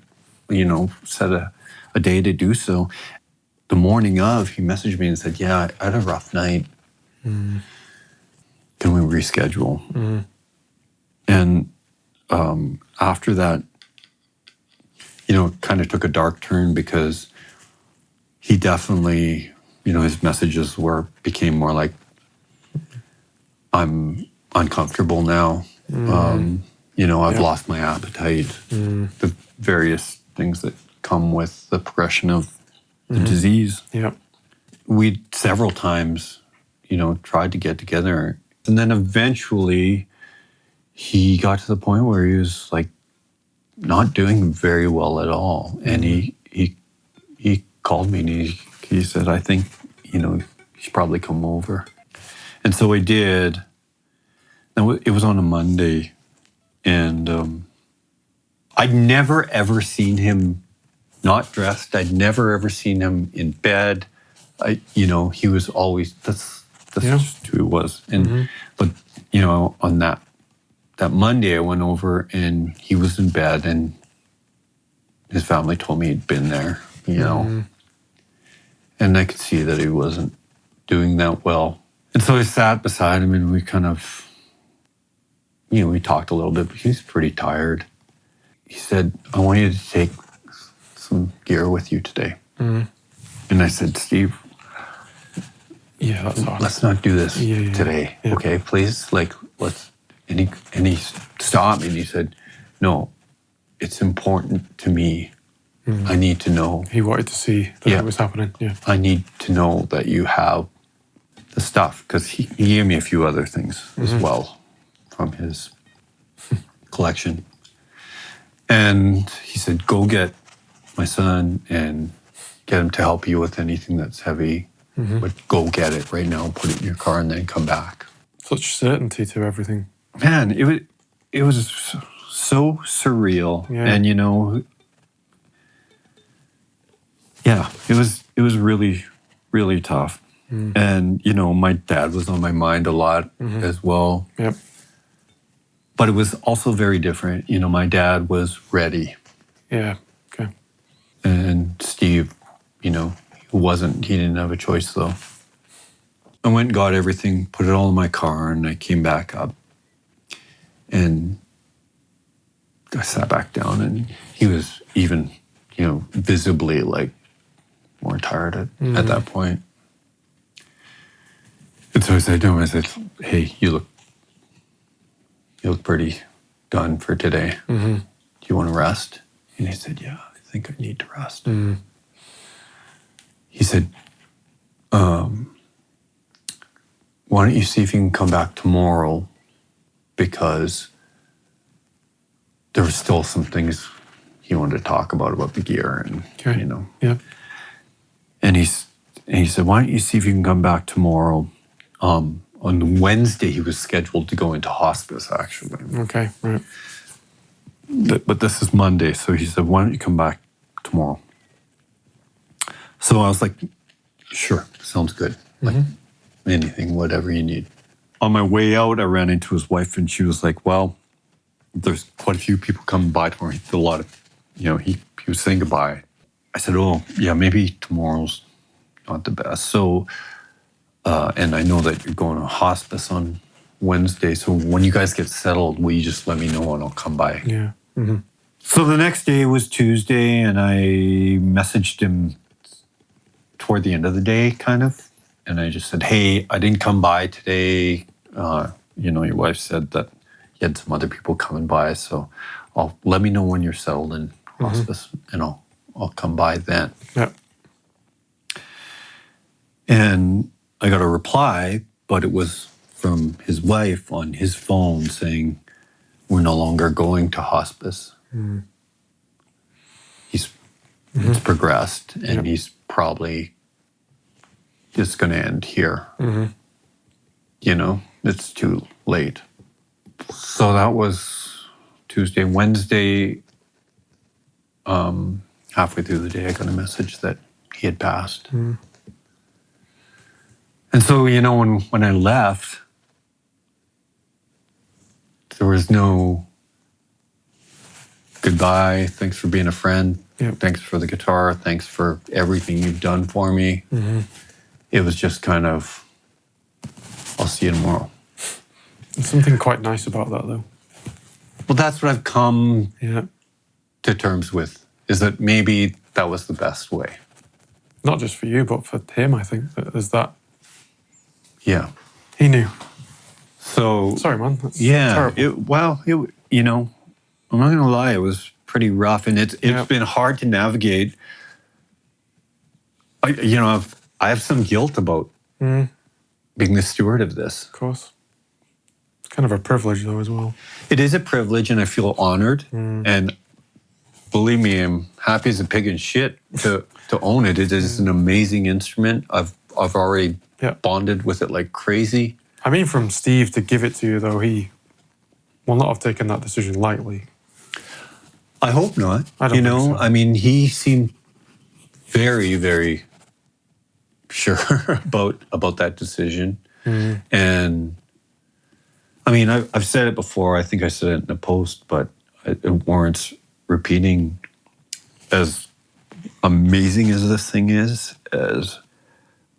set a day to do so. The morning of, he messaged me and said, yeah, I had a rough night. Can we reschedule? And after that, it kind of took a dark turn, because he definitely, his messages became more like, I'm uncomfortable now. I've lost my appetite. The various things that come with the progression of the disease. Yeah. We several times, tried to get together. And then eventually he got to the point where he was like not doing very well at all. And he called me and he said, I think, you should probably come over. And so I did. And it was on a Monday. And I'd never, ever seen him not dressed. I'd never, ever seen him in bed. He was always, that's just who he was. And, but, on that Monday, I went over and he was in bed and his family told me he'd been there, and I could see that he wasn't doing that well. And so I sat beside him and we kind of, we talked a little bit, but he was pretty tired. He said, I want you to take some gear with you today. And I said, Steve, that's hard. Let's not do this today, okay, please? Like, let's, and he stopped me and he said, no, it's important to me. I need to know. He wanted to see that it was happening. Yeah. I need to know that you have the stuff, because he gave me a few other things as well from his collection. And he said, go get my son and get him to help you with anything that's heavy. But go get it right now, put it in your car, and then come back. Such certainty to everything. Man, it was so surreal. Yeah. And it was really, really tough. And my dad was on my mind a lot as well. Yep. But it was also very different. My dad was ready. Yeah. Okay. And Steve, he didn't have a choice though. I went and got everything, put it all in my car, and I came back up. And I sat back down, and he was even, visibly like more tired at that point. And so I said to him, hey, you look pretty done for today. Do you want to rest? And he said, yeah, I think I need to rest. He said, why don't you see if you can come back tomorrow, because there were still some things he wanted to talk about the gear and, Yeah. And he said, why don't you see if you can come back tomorrow? On Wednesday, he was scheduled to go into hospice, actually. Okay, right. But this is Monday, so he said, why don't you come back tomorrow? So I was like, sure, sounds good. Like anything, whatever you need. On my way out, I ran into his wife, and she was like, well, there's quite a few people coming by tomorrow. A lot of, he was saying goodbye. I said, oh, yeah, maybe tomorrow's not the best. So, and I know that you're going to hospice on Wednesday. So when you guys get settled, will you just let me know and I'll come by? Yeah. So the next day was Tuesday, and I messaged him toward the end of the day, kind of. And I just said, hey, I didn't come by today. Your wife said that you had some other people coming by. So let me know when you're settled in hospice, and I'll come by then. Yeah. And I got a reply, but it was from his wife on his phone saying, we're no longer going to hospice. He's progressed, and he's probably just going to end here. It's too late. So that was Tuesday. Wednesday, halfway through the day, I got a message that he had passed. And so, when I left, there was no goodbye, thanks for being a friend, thanks for the guitar, thanks for everything you've done for me. It was just kind of, I'll see you tomorrow. There's something quite nice about that, though. Well, that's what I've come to terms with, is that maybe that was the best way. Not just for you, but for him, I think. There's that. Yeah. He knew. So... Sorry, man. That's terrible. I'm I'm not going to lie, it was pretty rough, and it's been hard to navigate. I have some guilt about being the steward of this. Of course. It's kind of a privilege, though, as well. It is a privilege, and I feel honored. And believe me, I'm happy as a pig in shit to own it. It is an amazing instrument. I've already bonded with it like crazy. I mean, from Steve to give it to you, though, he will not have taken that decision lightly. I hope not. I don't think so. I mean, he seemed very, very sure about that decision. And I mean, I've said it before. I think I said it in a post, but it warrants repeating. As amazing as this thing is, as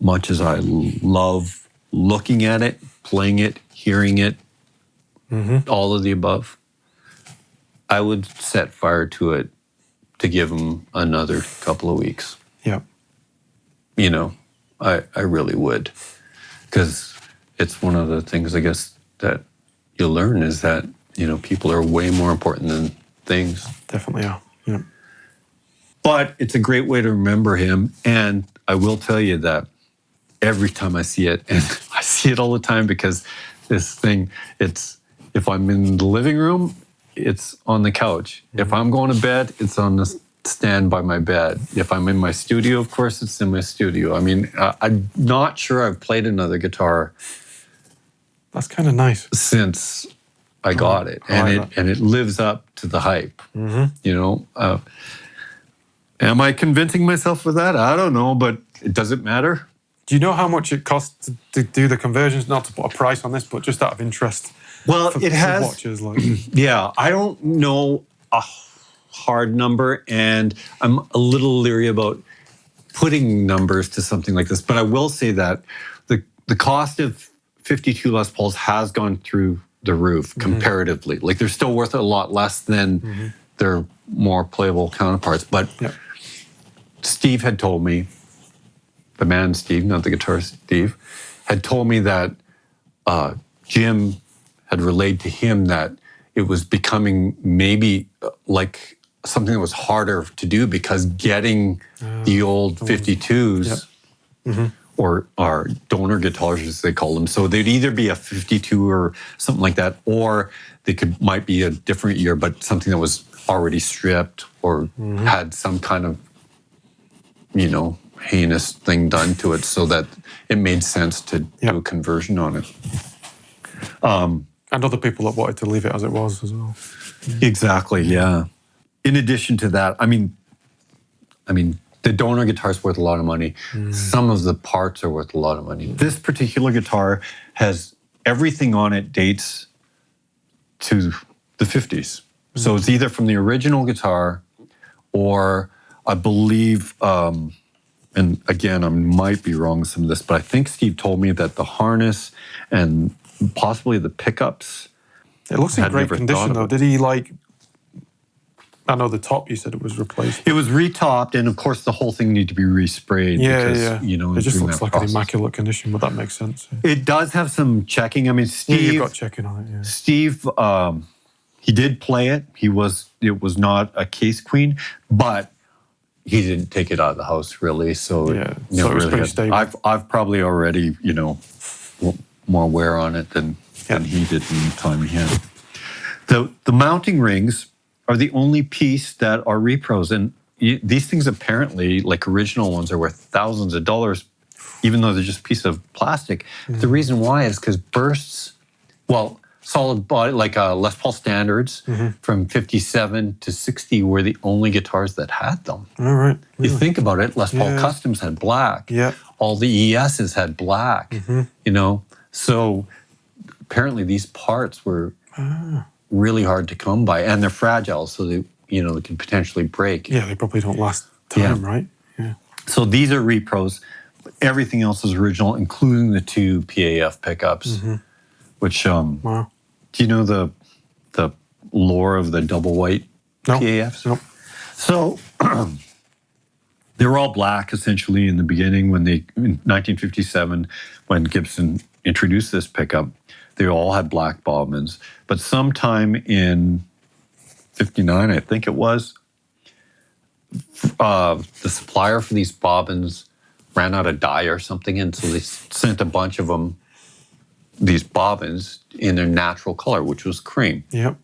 much as I love looking at it, playing it, hearing it, all of the above, I would set fire to it to give him another couple of weeks. Yeah. I really would. Because it's one of the things, I guess, that you learn is that, people are way more important than things. Definitely are. Yeah. But it's a great way to remember him. And I will tell you that every time I see it, and I see it all the time because this thing, if I'm in the living room, it's on the couch. If I'm going to bed, it's on the stand by my bed. If I'm in my studio, of course, it's in my studio. I mean, I'm not sure I've played another guitar. That's kind of nice. Since I got it. And it lives up to the hype. Am I convincing myself with that? I don't know, but it doesn't matter. Do you know how much it costs to do the conversions? Not to put a price on this, but just out of interest. Well, it has. Watchers, Yeah, I don't know a hard number, and I'm a little leery about putting numbers to something like this. But I will say that the cost of 52 Les Pauls has gone through the roof comparatively. Like, they're still worth a lot less than their more playable counterparts. But Steve had told me, the man Steve, not the guitarist Steve, had told me that Jim had relayed to him that it was becoming maybe like something that was harder to do because getting the old 52s or donor guitars, as they call them. So they'd either be a 52 or something like that, or they might be a different year, but something that was already stripped or had some kind of, heinous thing done to it so that it made sense to do a conversion on it. And other people that wanted to leave it as it was as well. Exactly, yeah. In addition to that, I mean, the donor guitar is worth a lot of money. Some of the parts are worth a lot of money. This particular guitar has everything on it dates to the 50s. So it's either from the original guitar or I believe, and again, I might be wrong with some of this, but I think Steve told me that the harness and possibly the pickups. It looks in great condition, though. Did he I know the top, you said it was replaced. It was retopped, and of course the whole thing needed to be resprayed. Yeah. It just looks like an immaculate condition, but that makes sense. It does have some checking. I mean, Steve... Yeah, you've got checking on it, yeah. Steve, he did play it. It was not a case queen, but he didn't take it out of the house, really. So, so it was pretty stable. I've probably already, more wear on it than he did in the time he had. The mounting rings are the only piece that are repros. And these things apparently, like original ones, are worth thousands of dollars, even though they're just a piece of plastic. The reason why is because bursts, solid body, like Les Paul standards from 57 to 60 were the only guitars that had them. All right. Really? You think about it, Les Paul Customs had black. Yeah. All the ESs had black, So apparently these parts were really hard to come by, and they're fragile, so they can potentially break. Yeah, they probably don't last time, right? Yeah. So these are repros. But everything else is original, including the two PAF pickups, which, wow. Do you know the lore of the double white PAFs? Nope. So they were all black, essentially, in the beginning in 1957, when Gibson introduced this pickup. They all had black bobbins. But sometime in 59, I think it was. The supplier for these bobbins ran out of dye or something, and so they sent a bunch of them, these bobbins, in their natural color, which was cream. Yep.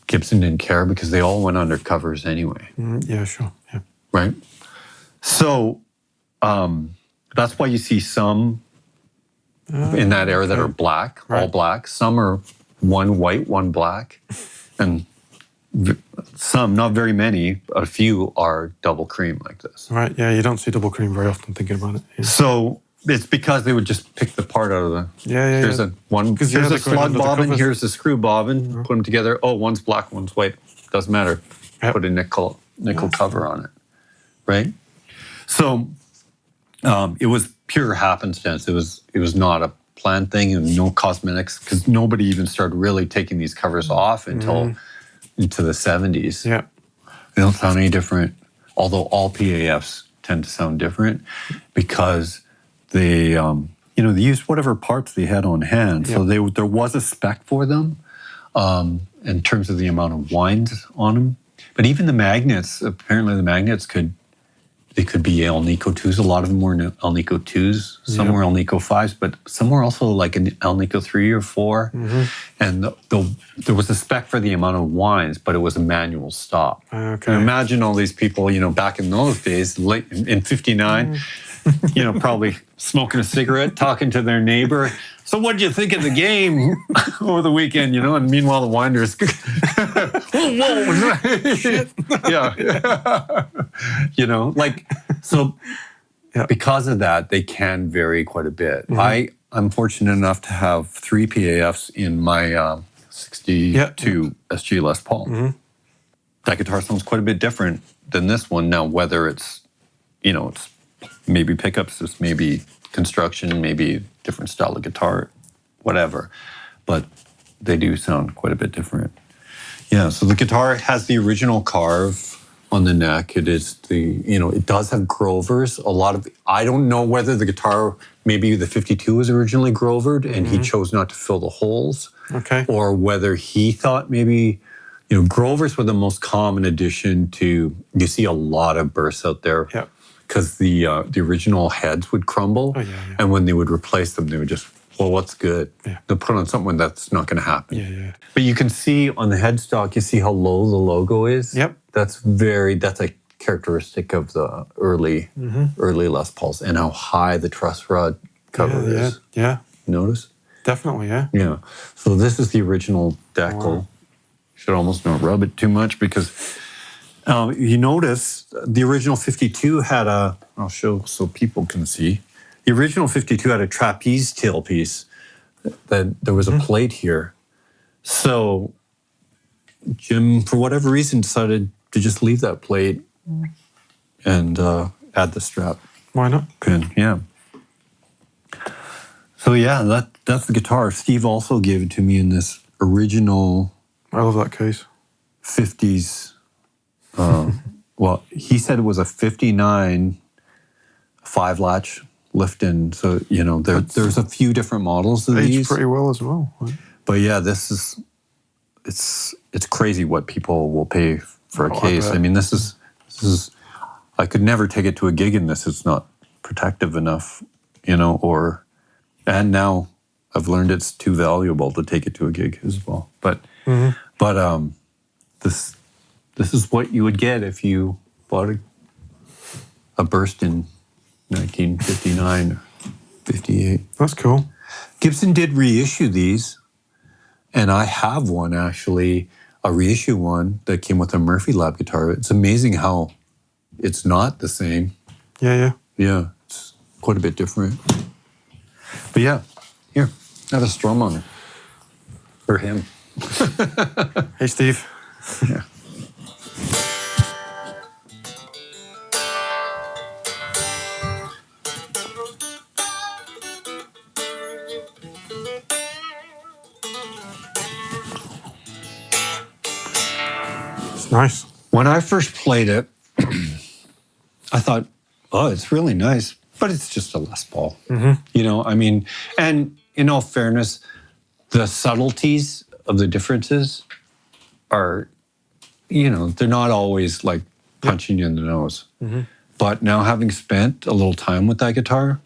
Gibson didn't care because they all went under covers anyway. Yeah, sure. Yeah. Right? So that's why you see some in that era that are black, all black. Some are one white, one black. And some, not very many, a few are double cream like this. Right, yeah, you don't see double cream very often, thinking about it. Yeah. So it's because they would just pick the part out of the... Here's a slug bobbin, here's a screw bobbin, put them together. Oh, one's black, one's white. Doesn't matter. Yep. Put a nickel cover on it, right? So it was pure happenstance. It was not a planned thing, and no cosmetics, because nobody even started really taking these covers off until into the 70s. Yeah. They don't sound any different, although all PAFs tend to sound different because they, they used whatever parts they had on hand. So there was a spec for them in terms of the amount of wines on them. But even the magnets, apparently the magnets could be Alnico 2s. A lot of them were Alnico 2s. Some were Alnico 5s, but some were also like an Alnico 3 or 4. And there was a spec for the amount of wines, but it was a manual stop. Okay. And imagine all these people, back in those days, late in 59, probably smoking a cigarette, talking to their neighbor. So what did you think of the game over the weekend, And meanwhile, the winders, shit. Because of that, they can vary quite a bit. I'm fortunate enough to have 3 PAFs in my 62 SG Les Paul. That guitar sounds quite a bit different than this one. Now, whether it's, it's maybe pickups, it's maybe construction, maybe different style of guitar, whatever. But they do sound quite a bit different. Yeah, so the guitar has the original carve on the neck. It is it does have Grovers. I don't know whether the guitar, maybe the 52 was originally Grovered and he chose not to fill the holes. Okay. Or whether he thought maybe, Grovers were the most common addition to, you see a lot of bursts out there. Yeah. Because the original heads would crumble. Oh, yeah. And when they would replace them, they would just, well, what's good? Yeah. They'll put on something that's not going to happen. Yeah. But you can see on the headstock, you see how low the logo is. Yep. That's a characteristic of the early Les Pauls, and how high the truss rod cover is. Yeah. Notice? Definitely, yeah. Yeah. So this is the original decal. Wow. Should almost not rub it too much because you notice the original 52 had I'll show so people can see. The original 52 had a trapeze tailpiece. There was a plate here. So Jim, for whatever reason, decided to just leave that plate and add the strap. Why not? Pin, yeah. So yeah, that's the guitar. Steve also gave it to me in this original... I love that case. 50s. Well, he said it was a 59 5-latch lift-in. So, there's a few different models of these. Aged pretty well as well. Right? But yeah, this is... It's crazy what people will pay for a case. I mean, this is... I could never take it to a gig in this. It's not protective enough, and now I've learned it's too valuable to take it to a gig as well. But this is what you would get if you bought a burst in 1959 or 58. That's cool. Gibson did reissue these, and I have one actually, a reissue one that came with a Murphy Lab guitar. It's amazing how it's not the same. Yeah. Yeah, it's quite a bit different. But yeah, here, have a strum on it. For him. Hey, Steve. Yeah. It's nice. When I first played it, I thought, oh, it's really nice, but it's just a Les Paul. And in all fairness, the subtleties of the differences are, they're not always like punching you in the nose. Mm-hmm. But now having spent a little time with that guitar,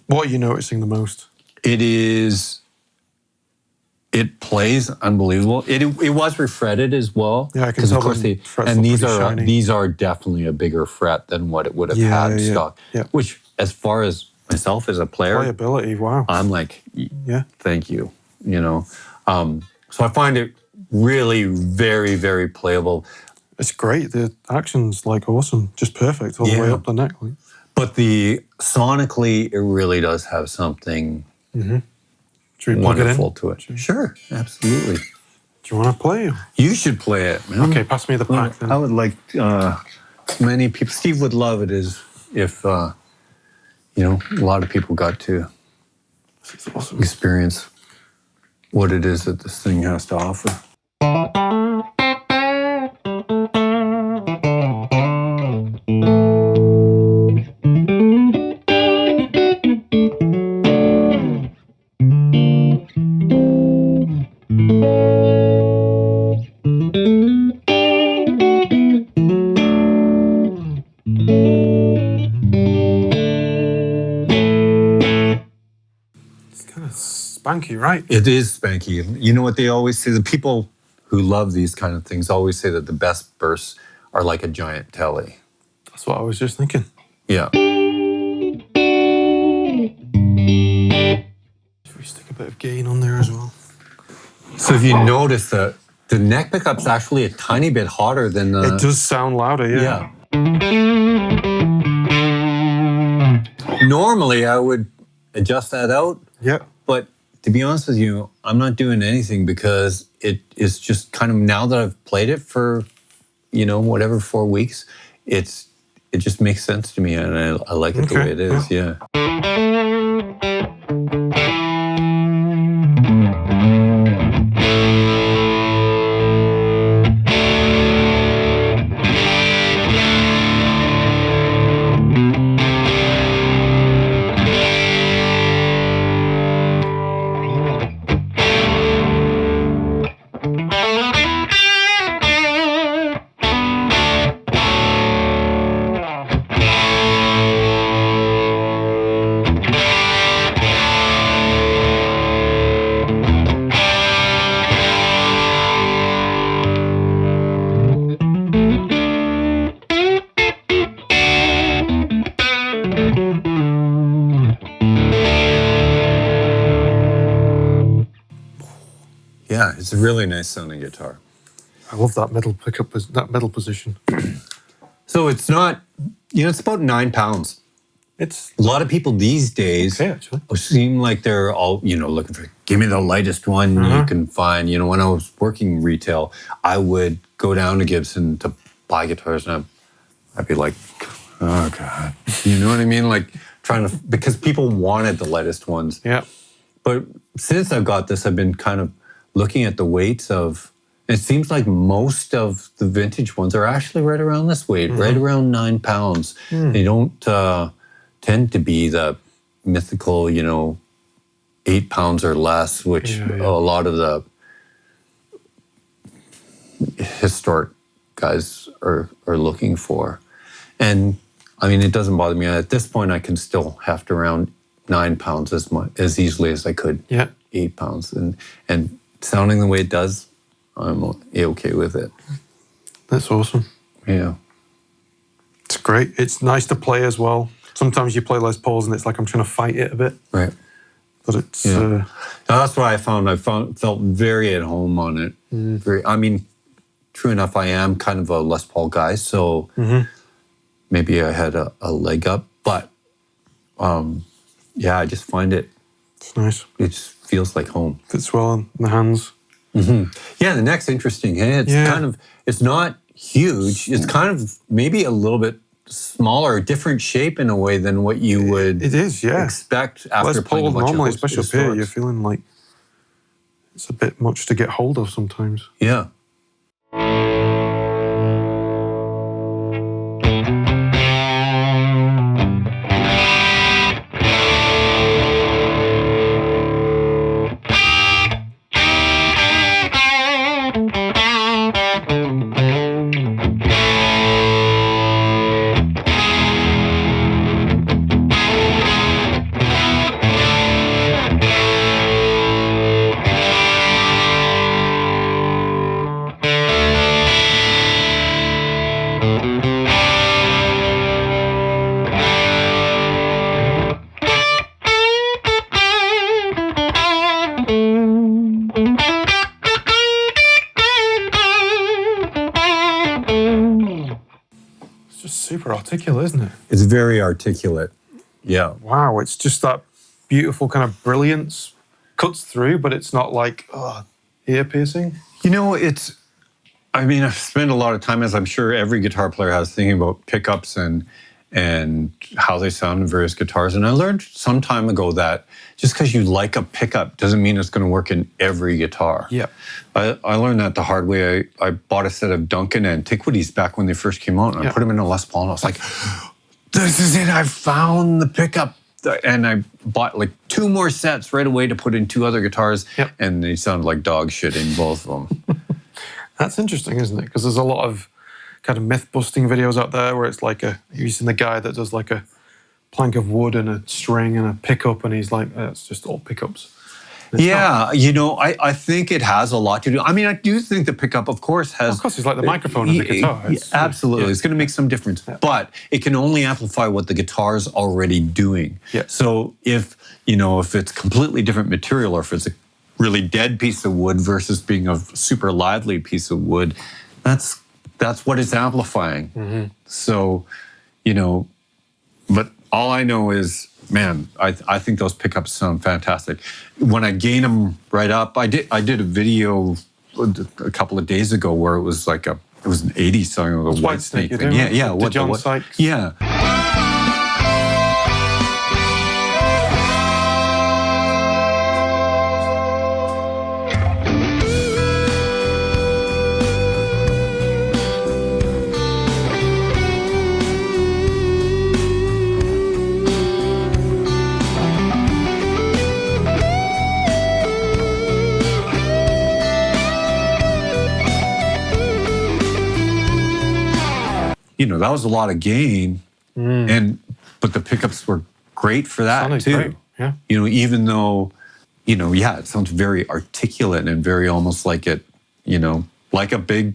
what are you noticing the most? It plays unbelievable. It was refretted as well. Yeah, I can tell. Of course, these are definitely a bigger fret than what it would have had stock. Yeah. Which, as far as myself as a player, playability, wow. I'm like, thank you. So I find it really very, very playable. It's great. The action's like awesome, just perfect all the way up the neck. Like. But sonically, it really does have something. Mm-hmm. Should we plug wonderful it to it. Sure, absolutely. Do you want to play? You should play it, man. Okay, pass me the pack then. I would like many people. Steve would love it if a lot of people got to experience what it is that this thing has to offer. Spanky, right? It is spanky. You know what they always say? The people who love these kind of things always say that the best bursts are like a giant telly. That's what I was just thinking. Yeah. Should we stick a bit of gain on there as well? So if you notice that the neck pickup's actually a tiny bit hotter than the... It does sound louder, yeah. Normally, I would adjust that out. Yeah. But to be honest with you, I'm not doing anything because it is just kind of, now that I've played it for, 4 weeks, it just makes sense to me, and I like it the way it is. Yeah. Yeah, it's a really nice sounding guitar. I love that middle pickup, that middle position. So it's not, it's about 9 pounds. It's a lot of people these days seem like they're all, looking for, give me the lightest one you can find. When I was working retail, I would go down to Gibson to buy guitars, and I'd be like, oh God. You know what I mean? Like because people wanted the lightest ones. Yeah. But since I've got this, I've been kind of looking at the weights of, it seems like most of the vintage ones are actually right around this weight, right around 9 pounds. They don't tend to be the mythical, 8 pounds or less, which a lot of the historic guys are looking for. And I mean, it doesn't bother me. At this point, I can still heft around 9 pounds as easily as I could 8 pounds. And sounding the way it does, I'm okay with it. That's awesome. Yeah. It's great. It's nice to play as well. Sometimes you play Les Pauls and it's like I'm trying to fight it a bit. Right. But it's... that's what I found. Felt very at home on it. True enough, I am kind of a Les Paul guy, so maybe I had a leg up. But I just find it... It's nice. It just feels like home. Fits well in the hands. Yeah, the neck's interesting. Hey? It's not huge. It's kind of maybe a little bit smaller, different shape in a way than what you would expect after playing a bunch normally, of especially up here, you're feeling like it's a bit much to get hold of sometimes. Yeah. super articulate, isn't it? It's very articulate. Yeah. Wow, it's just that beautiful kind of brilliance cuts through, but it's not like, ear piercing. You know, I've spent a lot of time, as I'm sure every guitar player has, thinking about pickups and how they sound in various guitars. And I learned some time ago that just because you like a pickup doesn't mean it's going to work in every guitar. Yeah. I learned that the hard way. I bought a set of Duncan Antiquities back when they first came out, and I put them in a Les Paul, and I was like, this is it, I found the pickup. And I bought like 2 more sets right away to put in 2 other guitars, and they sounded like dog shit in both of them. That's interesting, isn't it? Because there's a lot of kind of myth-busting videos out there where it's like you've seen the guy that does like a plank of wood and a string and a pickup, and he's like, it's just all pickups. Yeah, you know, I think it has a lot to do. I mean, I do think the pickup, of course, has... Of course, it's like the microphone of the guitar. Absolutely, it's going to make some difference. Yeah. But it can only amplify what the guitar's already doing. Yeah. So if it's completely different material, or if it's a really dead piece of wood versus being a super lively piece of wood, that's what it's amplifying. Mm-hmm. So, but all I know is, man, I think those pickups sound fantastic. When I gain them right up, I did a video a couple of days ago where it was like it was an 80s song with a Whitesnake thing. Yeah. What John Sykes? Yeah. That was a lot of gain, but the pickups were great for that Sounded too. Great. Yeah. Even though, it sounds very articulate and very almost like it, like a big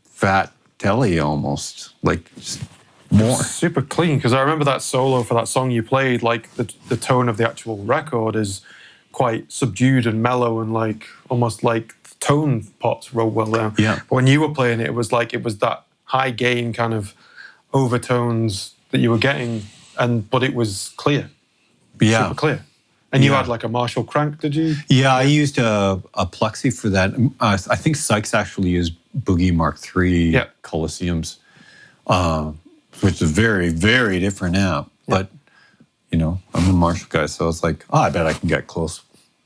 fat telly almost, like just more. Super clean, because I remember that solo for that song you played, like the tone of the actual record is quite subdued and mellow and like almost like tone pots roll well down. Yeah. But when you were playing it, it was that high gain kind of overtones that you were getting, but it was clear. Yeah. Super clear. And you had like a Marshall crank, did you? Yeah, I used a plexi for that. I think Sykes actually used Boogie Mark III Coliseums, which is a very, very different amp. Yeah. But, I'm a Marshall guy, so I was like, I bet I can get close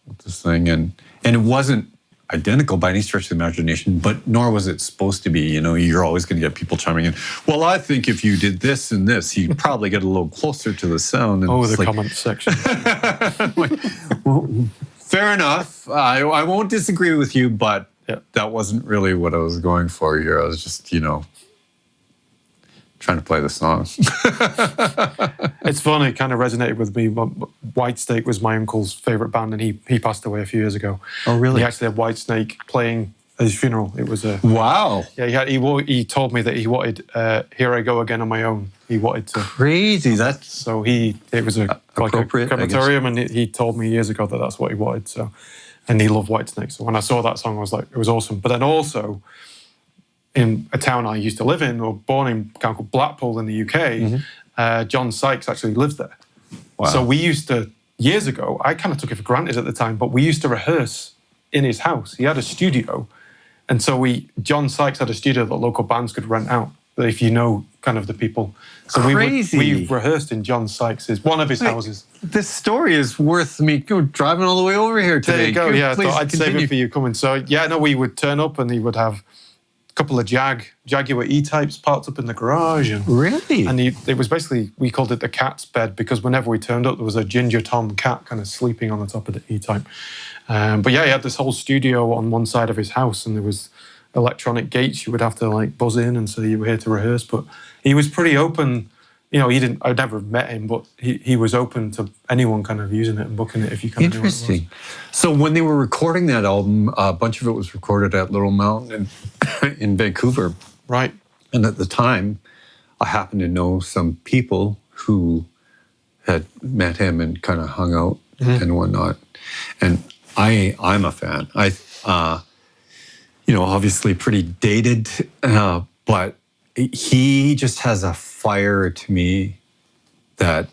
with this thing. And it wasn't identical by any stretch of the imagination, but nor was it supposed to be. You're always going to get people chiming in. Well, I think if you did this and this, you'd probably get a little closer to the sound. And the comment section. Well, fair enough. I won't disagree with you, but that wasn't really what I was going for here. I was just, trying to play the song. It's funny, it kind of resonated with me. Whitesnake was my uncle's favorite band, and he passed away a few years ago. Oh, really? He actually had Whitesnake playing at his funeral. It was wow. Yeah, he told me that he wanted Here I Go Again on My Own. He wanted to. Crazy. It was a crematorium, and he told me years ago that that's what he wanted. So, and he loved Whitesnake. So when I saw that song, I was like, it was awesome. But then also, in a town I used to live in, or born in, a town called Blackpool in the UK, John Sykes actually lives there. Wow. So we used to, years ago, I kind of took it for granted at the time, but we used to rehearse in his house. He had a studio. And so John Sykes had a studio that local bands could rent out, if you know kind of the people. So we rehearsed in John Sykes' one of his houses. This story is worth me driving all the way over here today. There you go, I thought I'd save it for you coming. So we would turn up and he would have couple of Jaguar E-types parked up in the garage. Really? And it was basically, we called it the cat's bed, because whenever we turned up, there was a Ginger Tom cat kind of sleeping on the top of the E-type. But he had this whole studio on one side of his house, and there was electronic gates you would have to like buzz in and say you were here to rehearse. But he was pretty open. I'd never met him, but he was open to anyone kind of using it and booking it if you kind of knew what it was. Interesting. So when they were recording that album, a bunch of it was recorded at Little Mountain in Vancouver. Right. And at the time, I happened to know some people who had met him and kind of hung out and whatnot. And I'm a fan. Obviously pretty dated, but he just has a fire to me that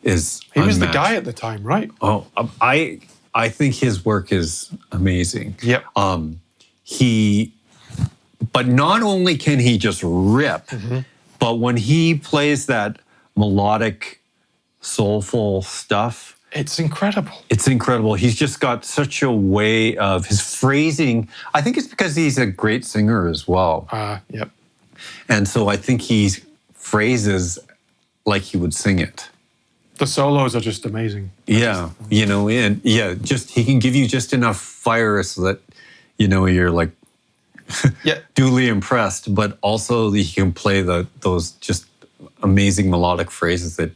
is He was the unmatched. guy at the time, right? Oh, I think his work is amazing. Yep. But not only can he just rip, but when he plays that melodic, soulful stuff, It's incredible. it's incredible. He's just got such a way of his phrasing. I think it's because he's a great singer as well. Yep. And so I think he phrases like he would sing it. The solos are just amazing. Yeah, and just he can give you just enough fire so that, you're like Yeah. duly impressed, but also he can play those just amazing melodic phrases that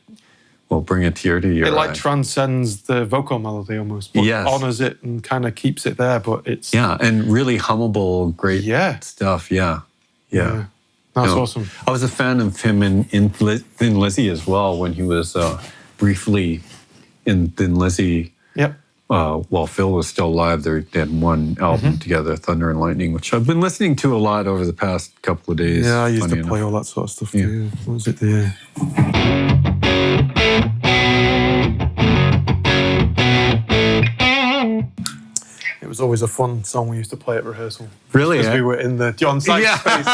will bring a tear to your It like eye. transcends the vocal melody almost, but Yes. honors it and kind of keeps it there. But it's Yeah, and really hummable, great stuff. Yeah. That's No, awesome. I was a fan of him in Thin Lizzy as well when he was briefly in Thin Lizzy. Yep. While Phil was still alive, they had one album together, Thunder and Lightning, which I've been listening to a lot over the past couple of days. Yeah, I used funny to play enough. all that sort of stuff too. What was it there? It was always a fun song we used to play at rehearsal. Really? Because Eh? we were in the John Sykes Yeah. space.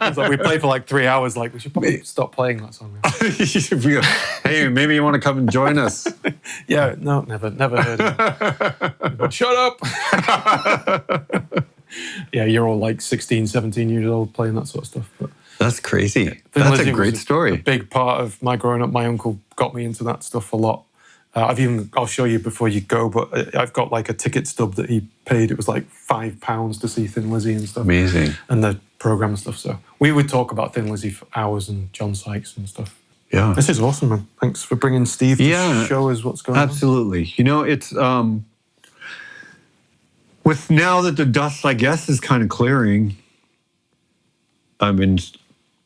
It was like we played for like 3 hours. Like we should probably stop playing that song. You should be, hey, maybe you want to come and join us. Yeah, no, never heard of it. Shut up! Yeah, you're all like 16, 17 years old playing that sort of stuff. But That's crazy. Thin That's Lizzy a great was story. A big part of my growing up. My uncle got me into that stuff a lot. I'll show you before you go, but I've got like a ticket stub that he paid. It was like £5 to see Thin Lizzy and stuff. Amazing. And the program and stuff. So we would talk about Thin Lizzy for hours and John Sykes and stuff. Yeah. This is awesome, man. Thanks for bringing Steve to show us what's going on. Absolutely. It's with now that the dust, I guess, is kind of clearing. I mean,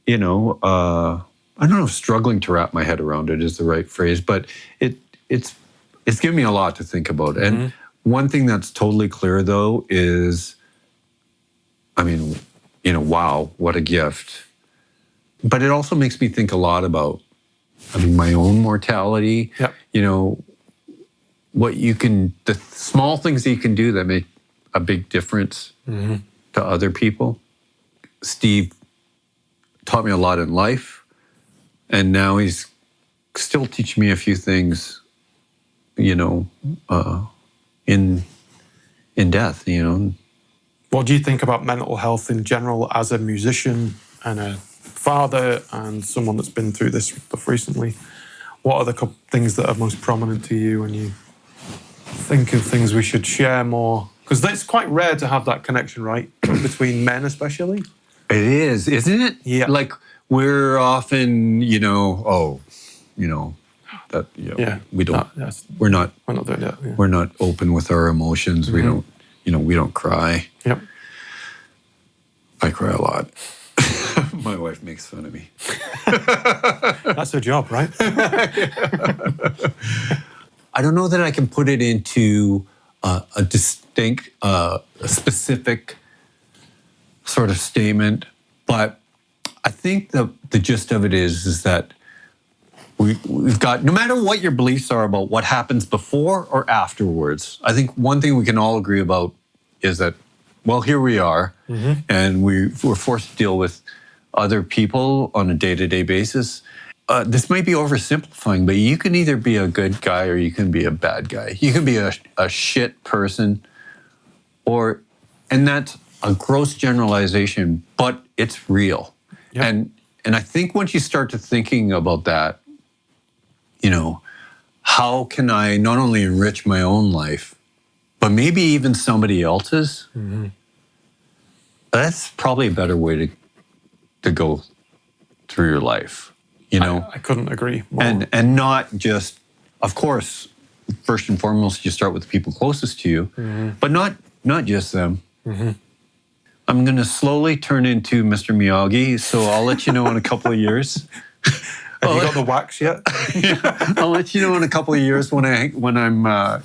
I don't know if struggling to wrap my head around it is the right phrase, but it's given me a lot to think about. And one thing that's totally clear, though, is, wow, what a gift. But it also makes me think a lot about, my own mortality. Yep. The small things that you can do that make a big difference to other people. Steve taught me a lot in life, and now he's still teaching me a few things, in death, What do you think about mental health in general as a musician and a father and someone that's been through this stuff recently? What are the couple things that are most prominent to you when you think of things we should share more? Because it's quite rare to have that connection, right? Between men especially. It is, isn't it? Yeah. Like we're often, we don't. We're not doing that. Yeah. We're not open with our emotions. We don't, we don't cry. Yep. I cry a lot. My wife makes fun of me. That's her job, right? I don't know that I can put it into a distinct, a specific sort of statement, but I think the gist of it is that we've got, no matter what your beliefs are about what happens before or afterwards, I think one thing we can all agree about is that, well, here we are, and we're forced to deal with other people on a day-to-day basis. This might be oversimplifying, but you can either be a good guy or you can be a bad guy. You can be a shit person, and that's a gross generalization, but it's real. Yep. And I think once you start to thinking about that, how can I not only enrich my own life, but maybe even somebody else's? That's probably a better way to go through your life, I couldn't agree more. And not just, of course, first and foremost, you start with the people closest to you, but not just them. I'm going to slowly turn into Mr. Miyagi, so I'll let you know in a couple of years. Have you got the wax yet? I'll let you know in a couple of years when I'm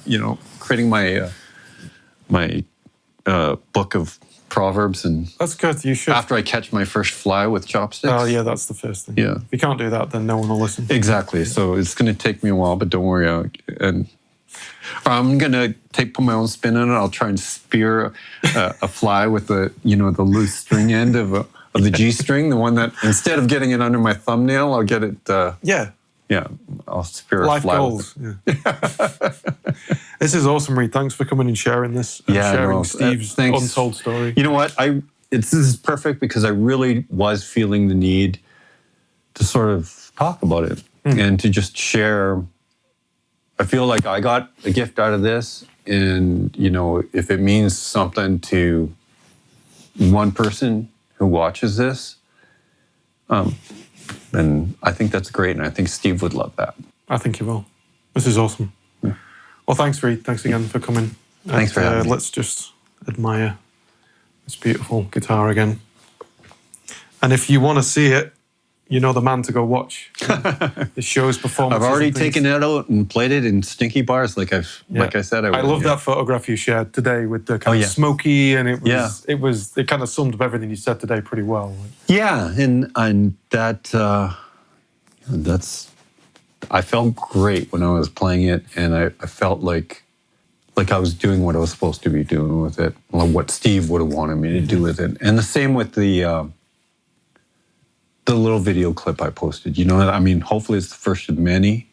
creating my book of proverbs, and That's good. You should. after I catch my first fly with chopsticks. Oh, yeah, that's the first thing. Yeah. If you can't do that, then no one will listen. Exactly. So it's going to take me a while, but don't worry. I'm going to put my own spin on it. I'll try and spear a fly with the loose string end of the G string, the one that instead of getting it under my thumbnail, I'll get it. Yeah, I'll spear a Life fly. goals. Yeah. This is awesome, Reed. Thanks for coming and sharing this. And sharing Steve's untold story. You know what? This is perfect because I really was feeling the need to sort of talk about it and to just share. I feel like I got a gift out of this, and if it means something to one person who watches this, then I think that's great, and I think Steve would love that. I think he will. This is awesome. Yeah. Well, thanks, Reed. Thanks again for coming. Thanks for having me. Let's just admire this beautiful guitar again. And if you want to see it, you know the man to go watch. The show's performance. I've already taken it out and played it in stinky bars, like I said I would. I love that photograph you shared today with the kind of smoky, and it kind of summed up everything you said today pretty well. Yeah, and that I felt great when I was playing it, and I felt like I was doing what I was supposed to be doing with it, what Steve would have wanted me to do with it. And the same with the little video clip I posted. Hopefully it's the first of many.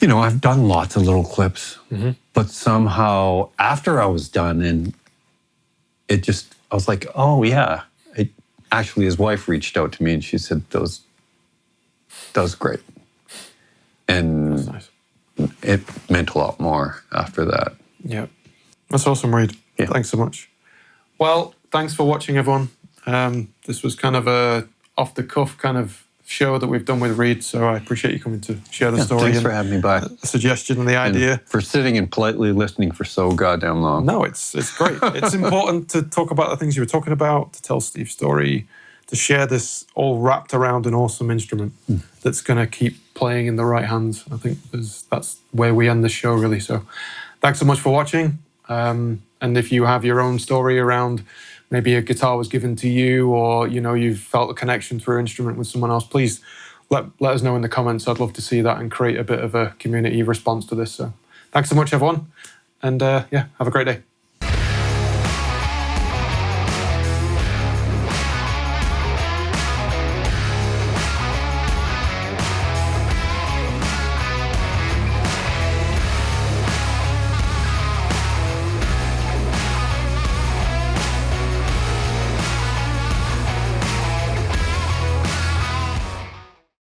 I've done lots of little clips, but somehow after I was done, and I was like, oh yeah. Actually, his wife reached out to me and she said, that was great. And that's nice. It meant a lot more after that. Yeah. That's awesome, Reed. Yeah. Thanks so much. Well, thanks for watching, everyone. This was kind of a off-the-cuff kind of show that we've done with Reed, so I appreciate you coming to share the story. Thanks for having me back. The suggestion and the idea. And for sitting and politely listening for so goddamn long. No, it's great. It's important to talk about the things you were talking about, to tell Steve's story, to share this all wrapped around an awesome instrument that's going to keep playing in the right hands. I think that's where we end the show, really. So thanks so much for watching. And if you have your own story around maybe a guitar was given to you, or you've felt a connection through an instrument with someone else, please let us know in the comments. I'd love to see that and create a bit of a community response to this. So thanks so much, everyone. And have a great day.